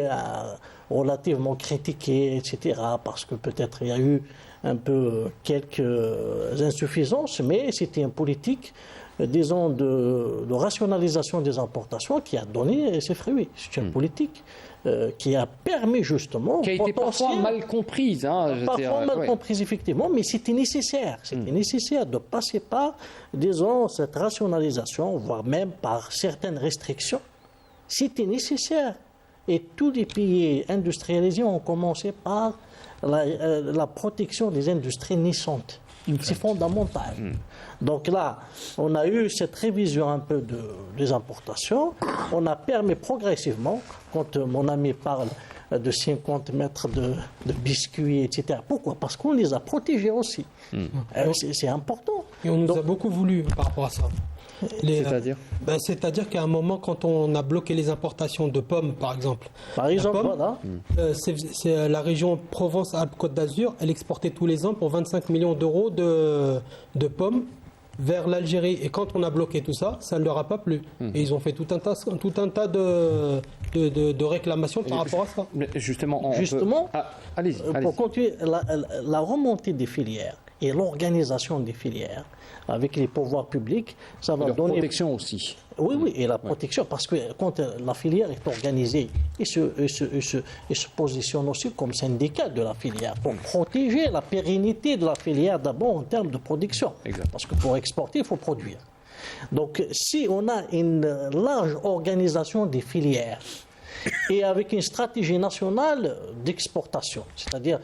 [SPEAKER 5] relativement critiquée, etc., parce que peut-être il y a eu un peu quelques insuffisances, mais c'était une politique, disons, de rationalisation des importations qui a donné ses fruits. C'est une politique qui a permis justement...
[SPEAKER 1] Qui a été parfois mal comprise.
[SPEAKER 5] Parfois mal comprise, effectivement, mais c'était nécessaire. C'était nécessaire de passer par, disons, cette rationalisation, voire même par certaines restrictions. C'était nécessaire. Et tous les pays industrialisés ont commencé par la protection des industries naissantes. C'est fondamental. Donc là, on a eu cette révision un peu des importations. On a permis progressivement, quand mon ami parle de 50 mètres de biscuits, etc. Pourquoi? Parce qu'on les a protégés aussi. C'est important.
[SPEAKER 3] Et on nous a beaucoup voulu par rapport à ça.
[SPEAKER 1] C'est-à-dire
[SPEAKER 3] C'est-à-dire qu'à un moment, quand on a bloqué les importations de pommes, par exemple,
[SPEAKER 5] voilà.
[SPEAKER 3] C'est la région Provence-Alpes-Côte d'Azur, elle exportait tous les ans pour 25 millions d'euros de pommes vers l'Algérie. Et quand on a bloqué tout ça, ça ne leur a pas plu. Et ils ont fait tout un tas de réclamations par rapport à ça.
[SPEAKER 1] Justement, allez-y.
[SPEAKER 5] Pour continuer, la remontée des filières et l'organisation des filières avec les pouvoirs publics, ça va donner...
[SPEAKER 1] La protection aussi.
[SPEAKER 5] Oui, et la protection, parce que quand la filière est organisée, il se positionne aussi comme syndicat de la filière, pour protéger la pérennité de la filière d'abord en termes de production.
[SPEAKER 1] Exact.
[SPEAKER 5] Parce que pour exporter, il faut produire. Donc si on a une large organisation des filières, et avec une stratégie nationale d'exportation. C'est-à-dire,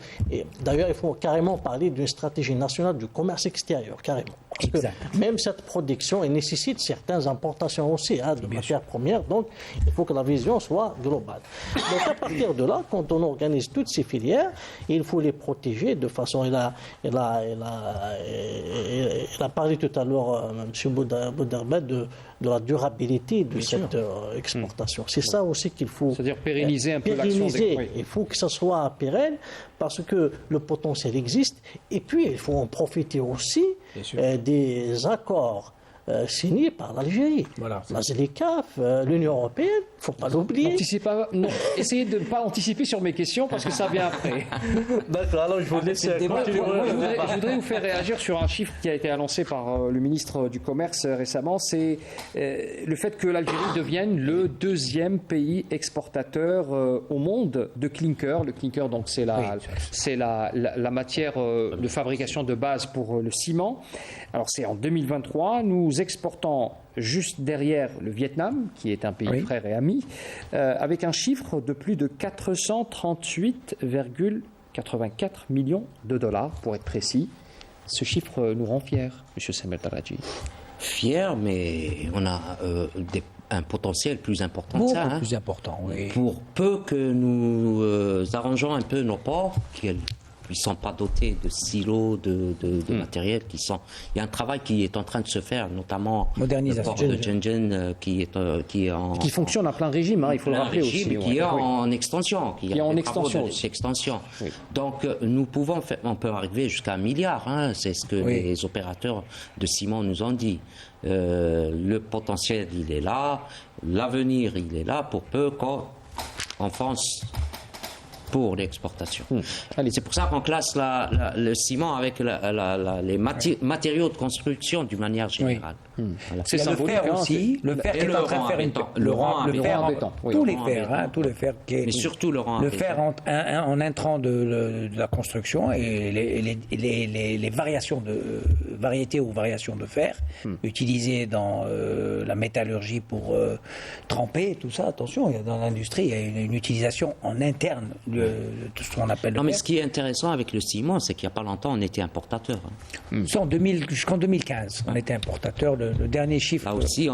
[SPEAKER 5] d'ailleurs, il faut carrément parler d'une stratégie nationale du commerce extérieur, carrément. Parce que même cette production, elle nécessite certaines importations aussi de matières premières, donc il faut que la vision soit globale. Donc à partir de là, quand on organise toutes ces filières, il faut les protéger de façon... Il a parlé tout à l'heure, M. Bouderbet, de la durabilité de cette exportation. C'est ça aussi qu'il faut...
[SPEAKER 1] C'est-à-dire pérenniser un peu l'action des...
[SPEAKER 5] Il faut que ça soit pérenne parce que le potentiel existe. Et puis, il faut en profiter aussi des accords signé par l'Algérie.
[SPEAKER 4] Voilà.
[SPEAKER 5] La ZLECAf, l'Union européenne, il ne faut pas l'oublier.
[SPEAKER 1] Non, essayez de ne pas anticiper sur mes questions parce que ça vient après.
[SPEAKER 5] D'accord, alors je vous laisse continuer.
[SPEAKER 1] Je voudrais vous faire réagir sur un chiffre qui a été annoncé par le ministre du Commerce récemment. C'est le fait que l'Algérie devienne le deuxième pays exportateur au monde de clinker. Le clinker, donc, c'est la matière de fabrication de base pour le ciment. Alors, c'est en 2023. Nous exportons juste derrière le Vietnam, qui est un pays frère et ami, avec un chiffre de plus de 438,84 millions de dollars, pour être précis. Ce chiffre nous rend fiers, M. Samer Daraji.
[SPEAKER 2] Fier, mais on a un potentiel plus important que ça.
[SPEAKER 4] Beaucoup plus important, oui.
[SPEAKER 2] Pour peu que nous arrangeons un peu nos ports, qui ne sont pas dotés de silos, de matériel, il y a un travail qui est en train de se faire, notamment
[SPEAKER 4] modernisation.
[SPEAKER 2] le port de Shenzhen qui
[SPEAKER 1] fonctionne à plein régime, il faut le rappeler aussi.
[SPEAKER 2] Qui est en extension.
[SPEAKER 1] Qui est en extension.
[SPEAKER 2] Oui. Donc nous pouvons on peut arriver jusqu'à 1 milliard, c'est ce que les opérateurs de ciment nous ont dit. Le potentiel, il est là, l'avenir, il est là, pour peu qu'en France, pour l'exportation. C'est pour ça qu'on classe le ciment avec les matériaux de construction d'une manière générale.
[SPEAKER 1] Voilà.
[SPEAKER 4] C'est symbolique le fer aussi. Le fer qui est en train de faire le rang en béton. Tous les fers, tous les fers.
[SPEAKER 2] Mais surtout le rang en béton.
[SPEAKER 4] Le fer en intrant de la construction et les variétés ou variations de fer utilisées dans la métallurgie pour tremper, tout ça. Attention, dans l'industrie, il y a une utilisation en interne de tout ce qu'on appelle le fer.
[SPEAKER 2] Mais ce qui est intéressant avec le ciment, c'est qu'il n'y a pas longtemps, on était importateur.
[SPEAKER 4] Jusqu'en 2015, on était importateur. Le dernier chiffre.
[SPEAKER 2] Là aussi,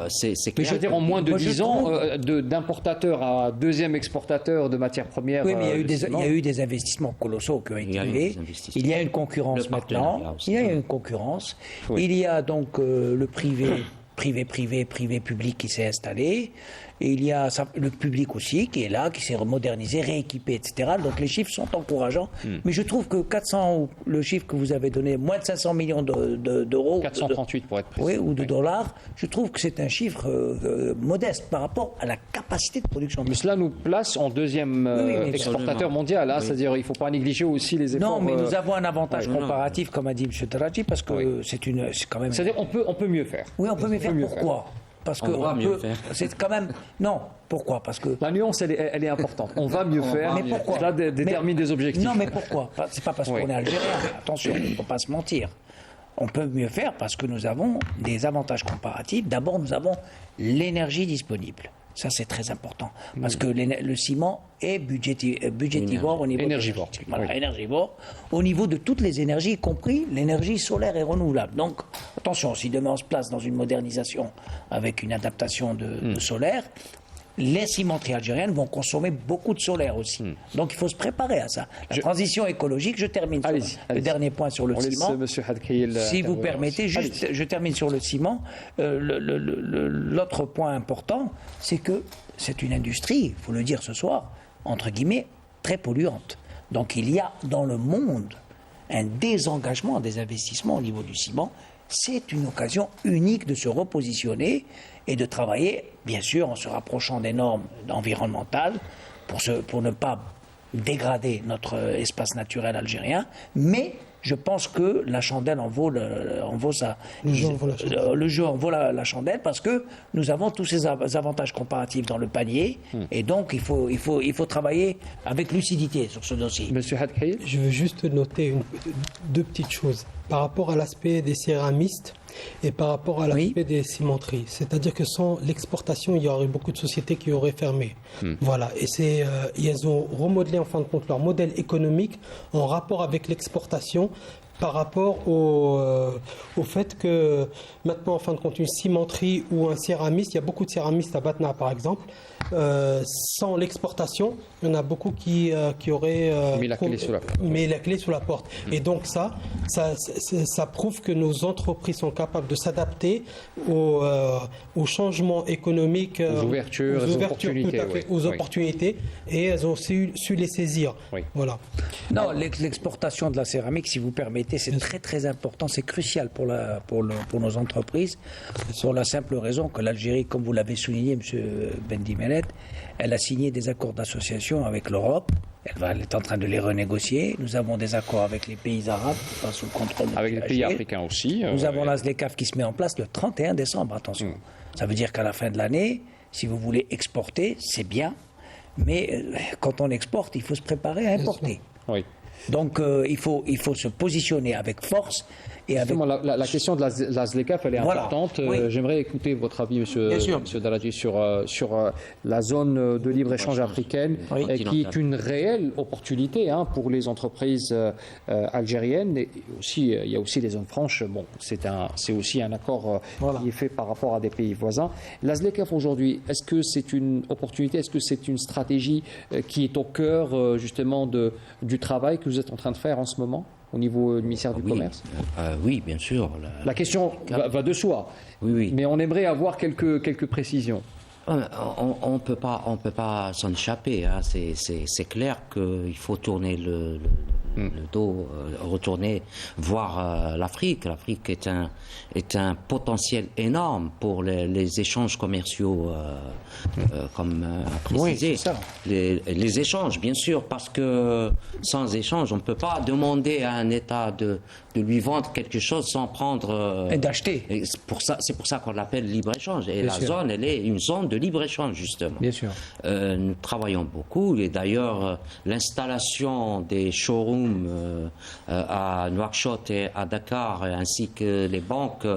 [SPEAKER 2] c'est clair.
[SPEAKER 1] Mais je veux dire, en moins de 10 ans, d'importateur à deuxième exportateur de matières premières.
[SPEAKER 4] Oui, mais il y a eu des investissements colossaux qui ont été faits. Il y a une concurrence maintenant. Il y a une concurrence. Il y a donc le privé-public qui s'est installé. Et il y a le public aussi qui est là, qui s'est modernisé, rééquipé, etc. Donc les chiffres sont encourageants. Mais je trouve que 400, le chiffre que vous avez donné, moins de 500 millions d'euros.
[SPEAKER 1] 438 pour être précis.
[SPEAKER 4] Oui, ou de dollars. Je trouve que c'est un chiffre modeste par rapport à la capacité de production.
[SPEAKER 1] Mais cela nous place en deuxième exportateur mondial. C'est-à-dire qu'il ne faut pas négliger aussi les efforts.
[SPEAKER 4] Non, mais nous avons un avantage comparatif, comme a dit M. Daraji, parce que c'est quand même...
[SPEAKER 1] C'est-à-dire on peut mieux faire.
[SPEAKER 4] Oui, on peut mieux faire. Pourquoi ? Parce que c'est quand même... Non, pourquoi ? Parce que...
[SPEAKER 1] La nuance, elle est importante. On va mieux faire.
[SPEAKER 4] Mais pourquoi ?
[SPEAKER 1] Cela détermine des objectifs.
[SPEAKER 4] Non, mais pourquoi ? C'est pas parce qu'on est algérien. Attention, il ne faut pas se mentir. On peut mieux faire parce que nous avons des avantages comparatifs. D'abord, nous avons l'énergie disponible. Ça, c'est très important. Parce que le ciment est budgétivore au niveau...
[SPEAKER 1] Énergivore.
[SPEAKER 4] Énergivore. Au niveau de toutes les énergies, y compris l'énergie solaire et renouvelable. Donc, attention, si demain on se place dans une modernisation avec une adaptation de solaire, les cimenteries algériennes vont consommer beaucoup de solaire aussi. Donc il faut se préparer à ça. La transition écologique, je termine sur le dernier point sur le ciment. Si vous permettez, juste, je termine sur le ciment. L'autre point important, c'est que c'est une industrie, il faut le dire ce soir, entre guillemets, très polluante. Donc il y a dans le monde un désengagement des investissements au niveau du ciment. C'est une occasion unique de se repositionner et de travailler, bien sûr, en se rapprochant des normes environnementales pour ne pas dégrader notre espace naturel algérien. Mais je pense que la chandelle en vaut ça. Le jeu en vaut la chandelle parce que nous avons tous ces avantages comparatifs dans le panier et donc il faut travailler avec lucidité sur ce dossier.
[SPEAKER 1] Monsieur Hadkhaïl,
[SPEAKER 3] je veux juste noter deux petites choses par rapport à l'aspect des céramistes et par rapport à l'aspect des cimenteries. C'est-à-dire que sans l'exportation, il y aurait beaucoup de sociétés qui auraient fermé. Voilà. Et ils ont remodelé en fin de compte leur modèle économique en rapport avec l'exportation par rapport au fait que maintenant, en fin de compte, une cimenterie ou un céramiste, il y a beaucoup de céramistes à Batna par exemple, sans l'exportation, il y en a beaucoup qui auraient
[SPEAKER 1] mis la clé sous la porte.
[SPEAKER 3] Et donc ça prouve que nos entreprises sont capables de s'adapter aux changements économiques, aux opportunités, et elles ont su les saisir.
[SPEAKER 1] Oui.
[SPEAKER 3] Voilà.
[SPEAKER 4] Non, l'exportation de la céramique, si vous permettez, vérité, c'est très très important, c'est crucial pour nos entreprises, pour la simple raison que l'Algérie, comme vous l'avez souligné, M. Bendi Meled, elle a signé des accords d'association avec l'Europe. Elle est en train de les renégocier. Nous avons des accords avec les pays arabes, sous le contrôle de
[SPEAKER 1] Avec les pays africains aussi.
[SPEAKER 4] Nous avons la ZLECAf qui se met en place le 31 décembre, attention. Ça veut dire qu'à la fin de l'année, si vous voulez exporter, c'est bien, mais quand on exporte, il faut se préparer à importer.
[SPEAKER 1] Oui.
[SPEAKER 4] Donc il faut se positionner avec force. Et avec...
[SPEAKER 1] Justement, la question de la ZLECAf, elle est importante.
[SPEAKER 4] Oui.
[SPEAKER 1] J'aimerais écouter votre avis, monsieur Daladji, sur la zone de libre-échange africaine, qui est une réelle opportunité pour les entreprises algériennes. Et aussi, il y a aussi des zones franches. Bon, c'est aussi un accord qui est fait par rapport à des pays voisins. La ZLECAf aujourd'hui, est-ce que c'est une opportunité? Est-ce que c'est une stratégie qui est au cœur justement du travail que vous êtes en train de faire en ce moment au niveau du ministère du Commerce?
[SPEAKER 2] Oui, bien sûr.
[SPEAKER 1] La question va de soi, mais on aimerait avoir quelques précisions.
[SPEAKER 2] On peut pas s'en échapper. C'est clair qu'il faut tourner le dos, retourner voir l'Afrique. L'Afrique est un potentiel énorme pour les échanges commerciaux, comme a précisé.
[SPEAKER 4] Oui, c'est ça.
[SPEAKER 2] Les échanges, bien sûr, parce que sans échange, on ne peut pas demander à un État de lui vendre quelque chose sans prendre...
[SPEAKER 4] et d'acheter.
[SPEAKER 2] C'est pour ça qu'on l'appelle libre-échange. Et
[SPEAKER 4] Bien
[SPEAKER 2] la
[SPEAKER 4] sûr.
[SPEAKER 2] zone, elle est une zone de libre-échange, justement.
[SPEAKER 4] Bien sûr.
[SPEAKER 2] Nous travaillons beaucoup, et d'ailleurs, l'installation des showrooms à Nouakchott et à Dakar, ainsi que les banques,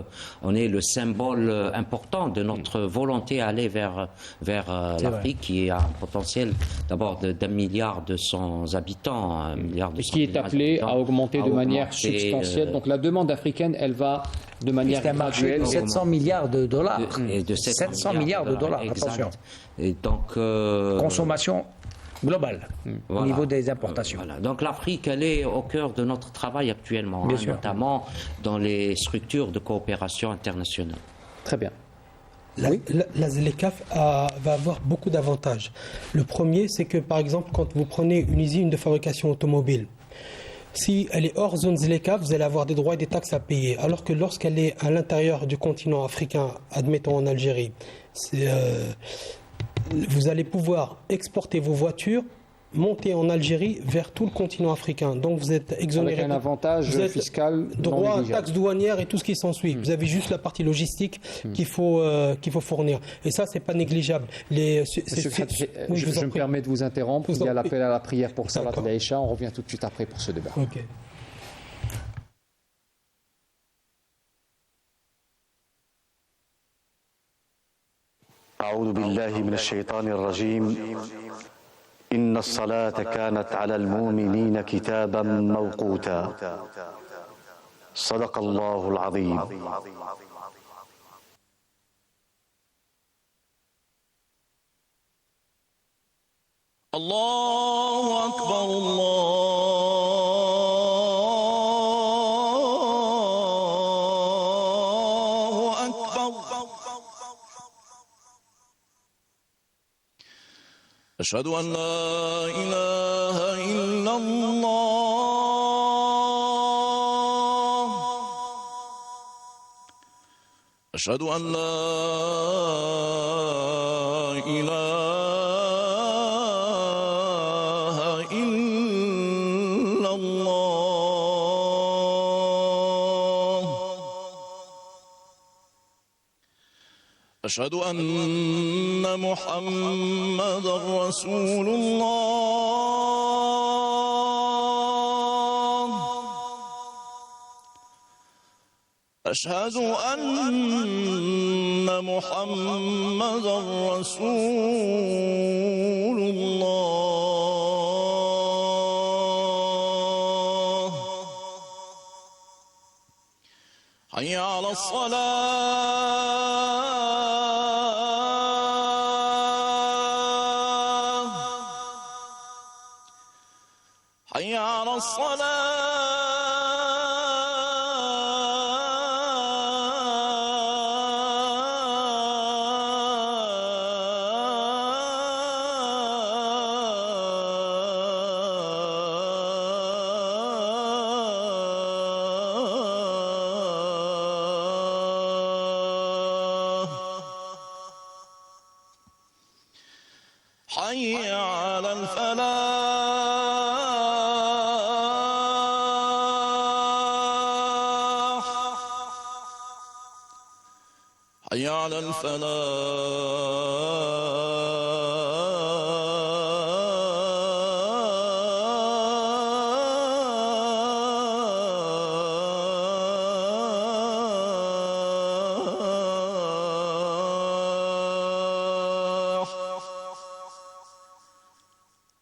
[SPEAKER 2] on est le symbole important de notre volonté à aller vers l'Afrique, qui a un potentiel d'abord d'1,2 milliard habitants, 1,2 milliard
[SPEAKER 1] Et qui est appelé à augmenter de manière substantielle. Donc la demande africaine, elle va de manière
[SPEAKER 4] C'est un marché
[SPEAKER 1] graduelle.
[SPEAKER 4] de 700 milliards de dollars.
[SPEAKER 2] et de
[SPEAKER 4] 700 milliards de dollars,
[SPEAKER 2] exact.
[SPEAKER 4] attention.
[SPEAKER 2] Et donc,
[SPEAKER 4] Consommation globale au
[SPEAKER 2] voilà.
[SPEAKER 4] niveau des importations.
[SPEAKER 2] Voilà. Donc l'Afrique, elle est au cœur de notre travail actuellement,
[SPEAKER 4] Bien sûr.
[SPEAKER 2] notamment dans les structures de coopération internationale.
[SPEAKER 1] Très bien.
[SPEAKER 3] La ZLECAf va avoir beaucoup d'avantages. Le premier, c'est que par exemple, quand vous prenez une usine de fabrication automobile, si elle est hors zone ZLECAf, vous allez avoir des droits et des taxes à payer. Alors que lorsqu'elle est à l'intérieur du continent africain, admettons en Algérie, vous allez pouvoir exporter vos voitures, monter en Algérie vers tout le continent africain. Donc vous êtes exonéré.
[SPEAKER 1] Avec un avantage
[SPEAKER 3] vous êtes
[SPEAKER 1] fiscal non
[SPEAKER 3] droit,
[SPEAKER 1] négligeable.
[SPEAKER 3] taxes douanières et tout ce qui s'ensuit. Vous avez juste la partie logistique qu'il faut fournir. Et ça, c'est pas négligeable.
[SPEAKER 1] Monsieur Khatri, je me permets de vous interrompre. Il y a l'appel à la prière pour Salat al-Aïcha. On revient tout de suite après pour ce débat.
[SPEAKER 3] Ok.
[SPEAKER 6] أعوذ بالله من الشيطان الرجيم إن الصلاة كانت على المؤمنين كتابا موقوتا صدق الله العظيم
[SPEAKER 7] الله أكبر الله أكبر أشهد أن لا إله إلا الله أشهد أن لا إله إلا الله أشهد أن محمدا رسول الله أشهد أن محمدا رسول الله حي على الصلاة حي على الصلاة حي على الفلاح حي على الفلاح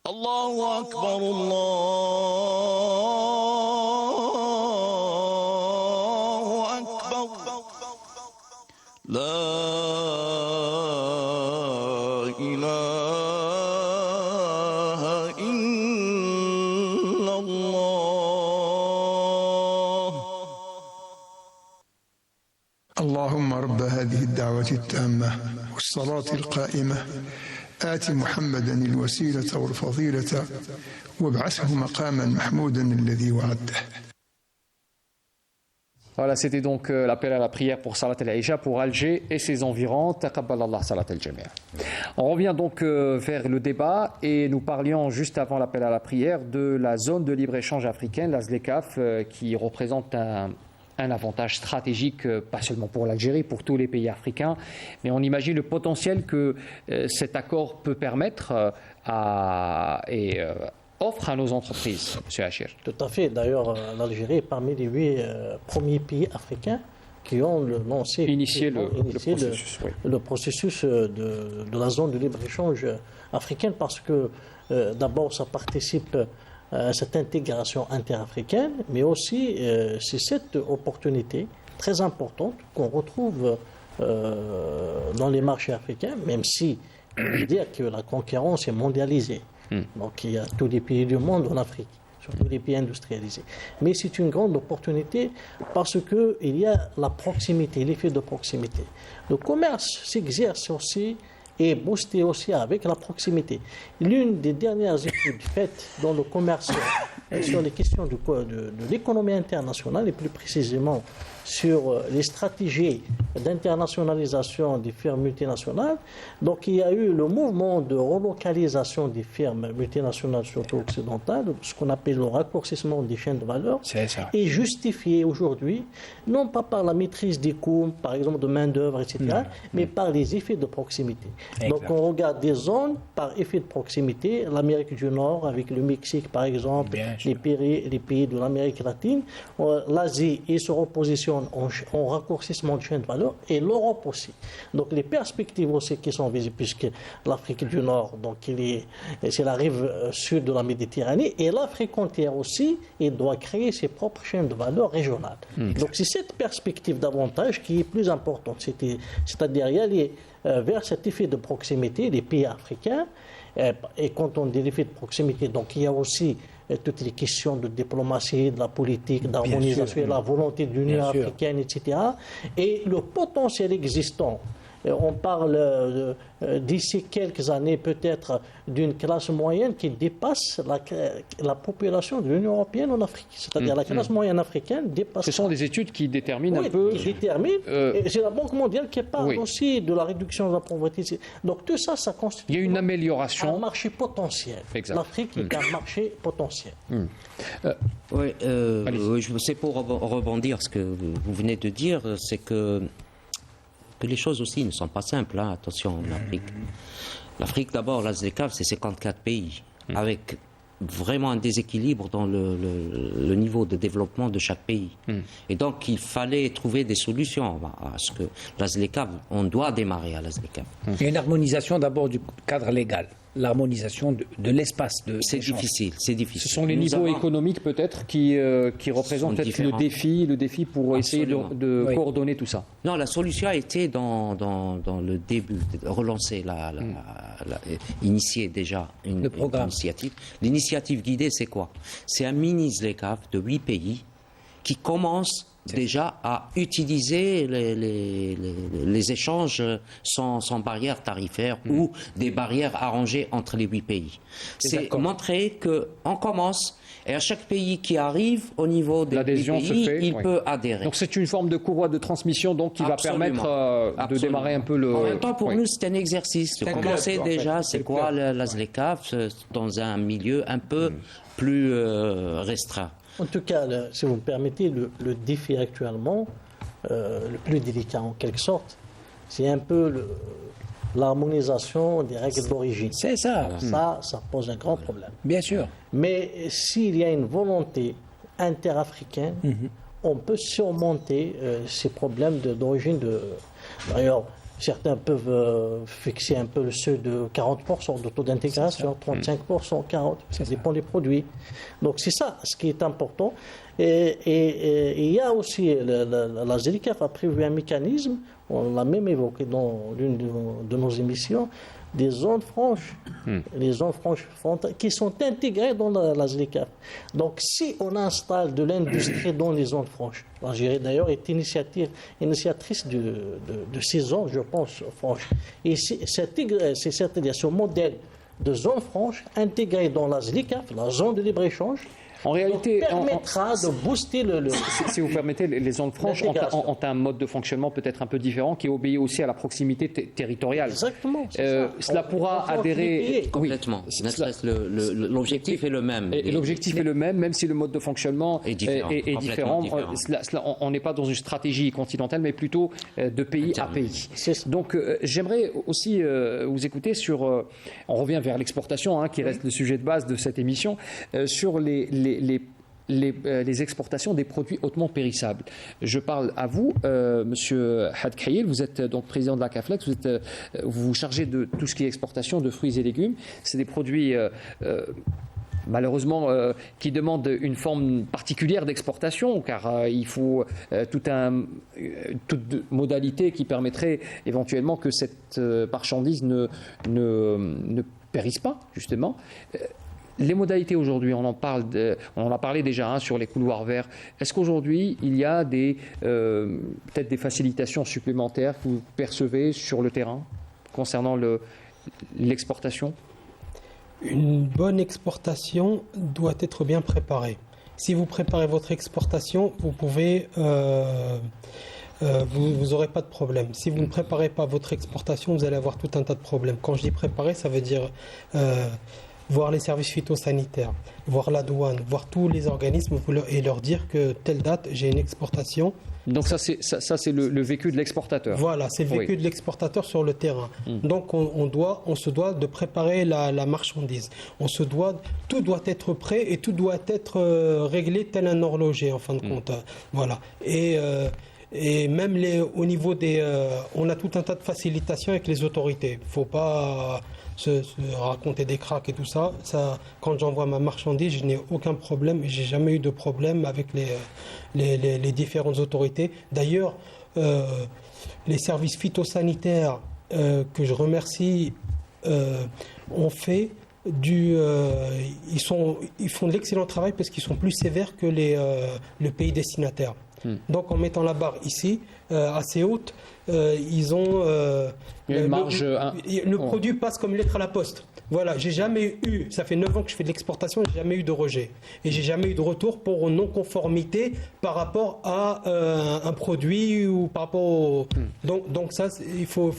[SPEAKER 7] الله أكبر الله أكبر لا إله إلا الله
[SPEAKER 8] اللهم رب هذه الدعوة التامة والصلاة القائمة آت محمدا الوسيلة والفضيلة وابعثه مقاما محمودا الذي وعدته.
[SPEAKER 1] Voilà, c'était donc l'appel à la prière pour Salat al-Aïcha pour Alger et ses environs. Taqabbal Allah Salat al-Jami'. On revient donc vers le débat et nous parlions juste avant l'appel à la prière de la zone de libre-échange africaine, la ZLECAf, qui représente un avantage stratégique, pas seulement pour l'Algérie, pour tous les pays africains, mais on imagine le potentiel que cet accord peut permettre offre à nos entreprises, M. Hachir.
[SPEAKER 5] Tout à fait. D'ailleurs, l'Algérie est parmi les 8 premiers pays africains qui ont
[SPEAKER 1] Initié le processus, oui.
[SPEAKER 5] le processus de la zone de libre-échange africaine parce que d'abord ça participe à cette intégration interafricaine, mais aussi c'est cette opportunité très importante qu'on retrouve dans les marchés africains, même si on veut dire que la concurrence est mondialisée. Donc il y a tous les pays du monde en Afrique, surtout les pays industrialisés. Mais c'est une grande opportunité parce qu'il y a la proximité, l'effet de proximité. Le commerce s'exerce aussi et boosté aussi avec la proximité. L'une des dernières études faites dans le commerce sur les questions de l'économie internationale et plus précisément sur les stratégies d'internationalisation des firmes multinationales. Donc il y a eu le mouvement de relocalisation des firmes multinationales, surtout occidentales, ce qu'on appelle le raccourcissement des chaînes de valeur, est justifié aujourd'hui, non pas par la maîtrise des coûts, par exemple de main-d'œuvre, etc., mais par les effets de proximité. Exact. Donc on regarde des zones par effet de proximité, l'Amérique du Nord avec le Mexique par exemple, les pays de l'Amérique latine, l'Asie et sur opposition en raccourcissement de chaîne de valeur et l'Europe aussi. Donc les perspectives aussi qui sont visibles puisque l'Afrique du Nord, donc c'est la rive sud de la Méditerranée et l'Afrique entière aussi, et doit créer ses propres chaînes de valeur régionales. Donc c'est cette perspective davantage qui est plus importante, c'est-à-dire y aller vers cet effet de proximité des pays africains. Et quand on dit l'effet de proximité, donc il y a aussi toutes les questions de diplomatie, de la politique, d'harmonisation, la volonté de l'Union africaine, etc. Et le potentiel existant. On parle d'ici quelques années peut-être d'une classe moyenne qui dépasse la population de l'Union européenne en Afrique. C'est-à-dire la classe moyenne africaine dépasse...
[SPEAKER 1] Ce sont des études qui déterminent un peu...
[SPEAKER 5] qui déterminent. Et c'est la Banque mondiale qui parle aussi de la réduction de la pauvreté. Donc tout ça, ça constitue...
[SPEAKER 1] Il y a une amélioration.
[SPEAKER 5] Un marché potentiel. L'Afrique est un marché potentiel.
[SPEAKER 2] C'est pour rebondir ce que vous venez de dire, c'est que les choses aussi ne sont pas simples, hein. Attention en Afrique. L'Afrique, d'abord, la ZLECAf, c'est 54 pays, avec vraiment un déséquilibre dans le niveau de développement de chaque pays. Et donc, il fallait trouver des solutions à ce que la ZLECAf, on doit démarrer à la ZLECAf.
[SPEAKER 4] Il y a une harmonisation d'abord du cadre légal, l'harmonisation de l'espace de...
[SPEAKER 2] C'est difficile.
[SPEAKER 1] Ce sont les niveaux économiques peut-être qui représentent peut-être le défi pour essayer de coordonner tout ça.
[SPEAKER 2] Non, la solution a été dans le début, de relancer, initier déjà une initiative. L'initiative guidée, c'est quoi? C'est un mini ZLECAf de 8 pays qui commencent déjà à utiliser les échanges sans barrière tarifaire ou des barrières arrangées entre les 8 pays. C'est montrer qu'on commence, et à chaque pays qui arrive au niveau des 8
[SPEAKER 1] L'adhésion
[SPEAKER 2] pays,
[SPEAKER 1] se fait,
[SPEAKER 2] il peut adhérer.
[SPEAKER 1] Donc c'est une forme de courroie de transmission donc, qui
[SPEAKER 2] Absolument.
[SPEAKER 1] va permettre de démarrer un peu le...
[SPEAKER 2] En même temps, pour
[SPEAKER 1] Oui.
[SPEAKER 2] nous, c'est un exercice de
[SPEAKER 4] un
[SPEAKER 2] commencer
[SPEAKER 4] club, en fait.
[SPEAKER 2] déjà,
[SPEAKER 4] C'est
[SPEAKER 2] c'est
[SPEAKER 4] le
[SPEAKER 2] quoi
[SPEAKER 4] club.
[SPEAKER 2] la ZLECAf dans un milieu un peu plus restreint.
[SPEAKER 5] En tout cas, si vous me permettez, le défi actuellement, le plus délicat en quelque sorte, c'est un peu l'harmonisation des règles d'origine.
[SPEAKER 4] C'est ça,
[SPEAKER 5] Ça pose un grand problème.
[SPEAKER 4] bien sûr.
[SPEAKER 5] Mais s'il y a une volonté interafricaine, on peut surmonter ces problèmes d'origine. D'ailleurs, certains peuvent fixer un peu le seuil de 40% de taux d'intégration, 35%, 40%, ça dépend des produits. Donc c'est ça ce qui est important. Et il y a aussi, la ZLECAf a prévu un mécanisme, on l'a même évoqué dans l'une de nos émissions, des zones franches, les zones franches qui sont intégrées dans la ZLECAf. Donc si on installe de l'industrie dans les zones franches, l'Algérie d'ailleurs est initiatrice de ces zones, je pense, franches. Et c'est-à-dire ce modèle de zone franche intégrée dans la ZLECAf, la zone de libre-échange,
[SPEAKER 1] En réalité,
[SPEAKER 5] permettra de booster
[SPEAKER 1] si vous permettez, les zones franches
[SPEAKER 5] l'intégration.
[SPEAKER 1] ont un mode de fonctionnement peut-être un peu différent qui obéit aussi à la proximité territoriale.
[SPEAKER 5] Exactement. c'est ça.
[SPEAKER 1] Cela pourra
[SPEAKER 5] On change
[SPEAKER 1] adhérer...
[SPEAKER 5] les pays.
[SPEAKER 2] Complètement. L'objectif est le même.
[SPEAKER 1] Et l'objectif est le même si le mode de fonctionnement
[SPEAKER 2] Est différent,
[SPEAKER 1] est
[SPEAKER 2] complètement
[SPEAKER 1] différent.
[SPEAKER 2] différent.
[SPEAKER 1] On n'est pas dans une stratégie continentale, mais plutôt de pays à pays.
[SPEAKER 5] C'est ça.
[SPEAKER 1] Donc, j'aimerais aussi vous écouter sur... on revient vers l'exportation, qui reste le sujet de base de cette émission, sur les exportations des produits hautement périssables. Je parle à vous, Monsieur Had Khayil, vous êtes donc président de la CAFLEX, vous vous chargez de tout ce qui est exportation de fruits et légumes. C'est des produits malheureusement qui demandent une forme particulière d'exportation, car il faut toute modalité qui permettrait éventuellement que cette marchandise ne périsse pas, justement. Les modalités aujourd'hui, on en a parlé déjà sur les couloirs verts. Est-ce qu'aujourd'hui, il y a peut-être des facilitations supplémentaires que vous percevez sur le terrain concernant l'exportation ?
[SPEAKER 3] Une bonne exportation doit être bien préparée. Si vous préparez votre exportation, vous pouvez... vous n'aurez pas de problème. Si vous ne préparez pas votre exportation, vous allez avoir tout un tas de problèmes. Quand je dis préparer, ça veut dire... voir les services phytosanitaires, voir la douane, voir tous les organismes et leur dire que telle date, j'ai une exportation.
[SPEAKER 1] Donc ça, c'est le vécu de l'exportateur.
[SPEAKER 3] Voilà, c'est le vécu de l'exportateur sur le terrain. Donc on se doit de préparer la marchandise. Tout doit être prêt et tout doit être réglé tel un horloger en fin de compte. Voilà. Et même au niveau on a tout un tas de facilitations avec les autorités. Il ne faut pas se raconter des cracks et tout ça. Quand j'envoie ma marchandise, je n'ai aucun problème et j'ai jamais eu de problème avec les différentes autorités. D'ailleurs, les services phytosanitaires que je remercie ont fait ils font de l'excellent travail parce qu'ils sont plus sévères que le pays destinataire. Donc en mettant la barre ici assez haute, ils ont
[SPEAKER 1] une marge.
[SPEAKER 3] Le produit passe comme lettre à la poste. Voilà, j'ai jamais eu, ça fait 9 ans que je fais de l'exportation, j'ai jamais eu de rejet. Et j'ai jamais eu de retour pour non-conformité par rapport à un produit ou par rapport au... Donc ça, il faut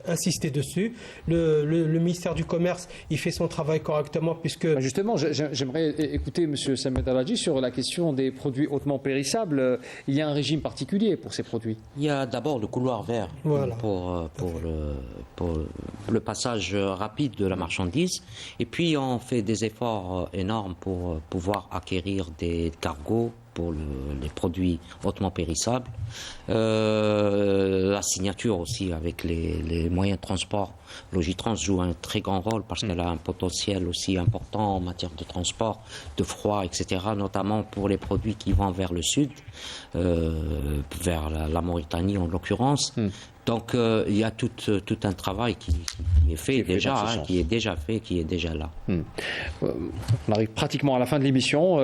[SPEAKER 3] insister dessus. Le ministère du Commerce, il fait son travail correctement puisque...
[SPEAKER 1] Justement, j'aimerais écouter M. Samed Aladji sur la question des produits hautement périssables. Il y a un régime particulier pour ces produits.
[SPEAKER 2] Il y a d'abord le couloir vert pour le passage rapide de la marchandise. Et puis, on fait des efforts énormes pour pouvoir acquérir des cargos pour les produits hautement périssables. La signature aussi avec les moyens de transport. Logitrans joue un très grand rôle parce qu'elle a un potentiel aussi important en matière de transport, de froid, etc., notamment pour les produits qui vont vers le sud, vers la Mauritanie en l'occurrence, Donc il y a tout un travail qui est fait déjà,
[SPEAKER 1] dans ce sens.
[SPEAKER 2] qui est déjà fait, qui est déjà là.
[SPEAKER 1] On arrive pratiquement à la fin de l'émission.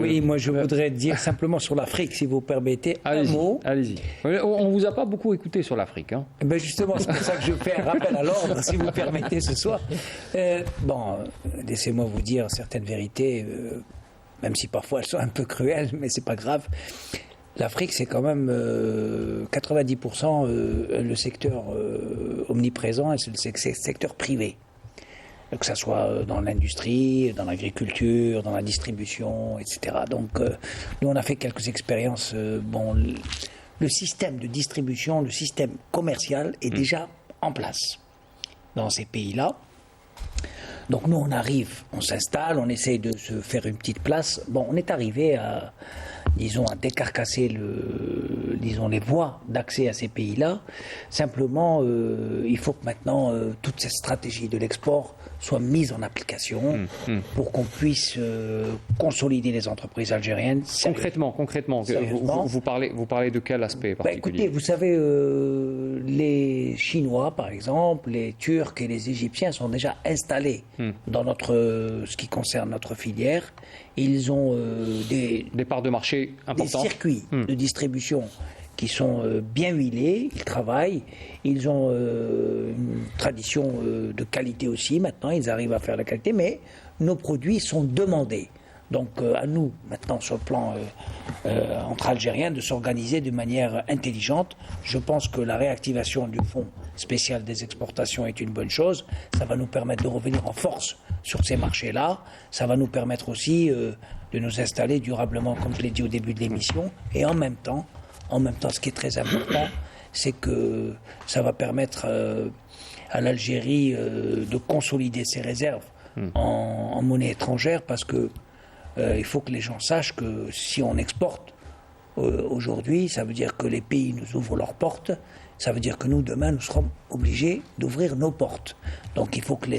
[SPEAKER 4] Oui, moi je voudrais dire simplement sur l'Afrique, si vous permettez, un
[SPEAKER 1] Allez-y,
[SPEAKER 4] mot.
[SPEAKER 1] allez-y. On vous a pas beaucoup écouté sur l'Afrique. Hein.
[SPEAKER 4] Ben justement, c'est pour ça que je fais un rappel à l'ordre, si vous permettez, ce soir. Laissez-moi vous dire certaines vérités, même si parfois elles sont un peu cruelles, mais c'est pas grave. L'Afrique, c'est quand même 90% le secteur omniprésent, et c'est le secteur privé. Que ce soit dans l'industrie, dans l'agriculture, dans la distribution, etc. Donc, nous, on a fait quelques expériences. Le système de distribution, le système commercial est déjà en place dans ces pays-là. Donc, nous, on arrive, on s'installe, on essaye de se faire une petite place. Bon, on est arrivé à décarcasser les voies d'accès à ces pays-là. Simplement, il faut que maintenant, toute cette stratégie de l'export soit mise en application pour qu'on puisse consolider les entreprises algériennes.
[SPEAKER 1] Concrètement,
[SPEAKER 4] Sérieusement.
[SPEAKER 1] vous parlez de quel aspect particulier?
[SPEAKER 4] Écoutez, vous savez, les Chinois, par exemple, les Turcs et les Égyptiens sont déjà installés dans ce qui concerne notre filière. Ils ont des
[SPEAKER 1] parts de marché importantes.
[SPEAKER 4] des circuits de distribution qui sont bien huilés, ils travaillent, ils ont une tradition de qualité aussi, maintenant ils arrivent à faire la qualité, mais nos produits sont demandés. Donc à nous, maintenant, sur le plan entre Algériens, de s'organiser de manière intelligente. Je pense que la réactivation du fonds spécial des exportations est une bonne chose. Ça va nous permettre de revenir en force sur ces marchés-là. Ça va nous permettre aussi de nous installer durablement, comme je l'ai dit au début de l'émission. Et en même temps, ce qui est très important, c'est que ça va permettre à l'Algérie de consolider ses réserves en monnaie étrangère, parce que il faut que les gens sachent que si on exporte aujourd'hui, ça veut dire que les pays nous ouvrent leurs portes, ça veut dire que nous, demain, nous serons obligés d'ouvrir nos portes. Donc il faut que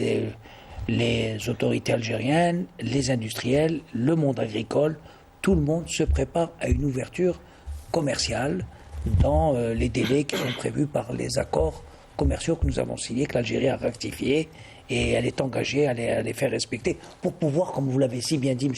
[SPEAKER 4] les autorités algériennes, les industriels, le monde agricole, tout le monde se prépare à une ouverture commerciale dans les délais qui sont prévus par les accords commerciaux que nous avons signés, que l'Algérie a ratifiés, et elle est engagée à les faire respecter pour pouvoir, comme vous l'avez si bien dit, M.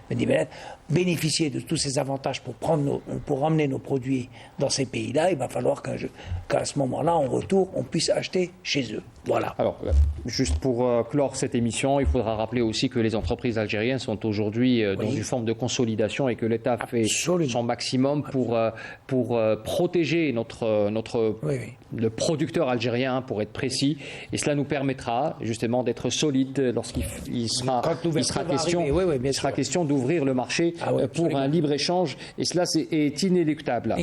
[SPEAKER 4] Mehdi Beled, bénéficier de tous ces avantages pour emmener nos produits dans ces pays-là. Il va falloir qu'à ce moment-là, en retour, on puisse acheter chez eux. Voilà.
[SPEAKER 1] Alors, juste pour clore cette émission, il faudra rappeler aussi que les entreprises algériennes sont aujourd'hui dans une forme de consolidation et que l'État fait son maximum pour protéger le producteur algérien, pour être précis. Et cela nous permettra justement d'être solide lorsqu'il sera question d'ouvrir le marché pour un libre-échange. Et cela est inéluctable.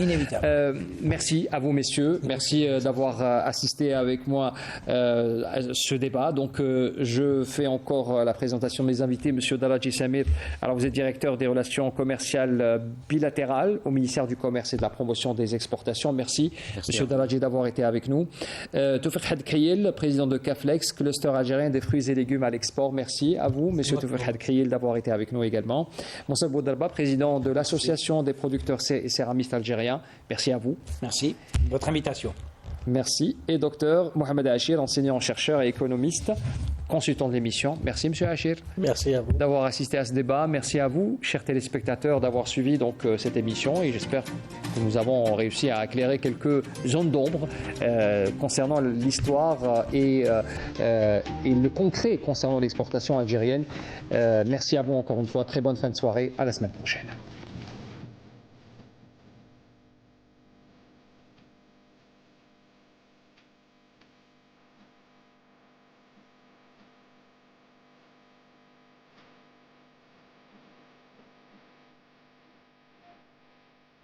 [SPEAKER 1] Merci à vous, messieurs. Merci d'avoir assisté avec moi à ce débat. Donc, je fais encore la présentation de mes invités. Monsieur Daladji Samir, alors vous êtes directeur des relations commerciales bilatérales au ministère du Commerce et de la Promotion des Exportations. Merci Monsieur Daladji, d'avoir été avec nous. Toufik Hadkriyel, président de Caflex, cluster algérien des fruits et légumes à l'export. Merci à vous, Monsieur Toufik Hadkriyel, d'avoir été avec nous également. Moussa Boudarba, président de l'Association des producteurs et céramistes algériens. Merci à vous.
[SPEAKER 4] Merci de votre invitation.
[SPEAKER 1] Merci. Et docteur Mohamed Achir, enseignant-chercheur et économiste, consultant de l'émission. Merci, Monsieur Achir.
[SPEAKER 5] Merci à vous.
[SPEAKER 1] D'avoir assisté à ce débat. Merci à vous, chers téléspectateurs, d'avoir suivi cette émission. Et j'espère que nous avons réussi à éclairer quelques zones d'ombre concernant l'histoire et le concret concernant l'exportation algérienne. Merci à vous encore une fois. Très bonne fin de soirée. À la semaine prochaine.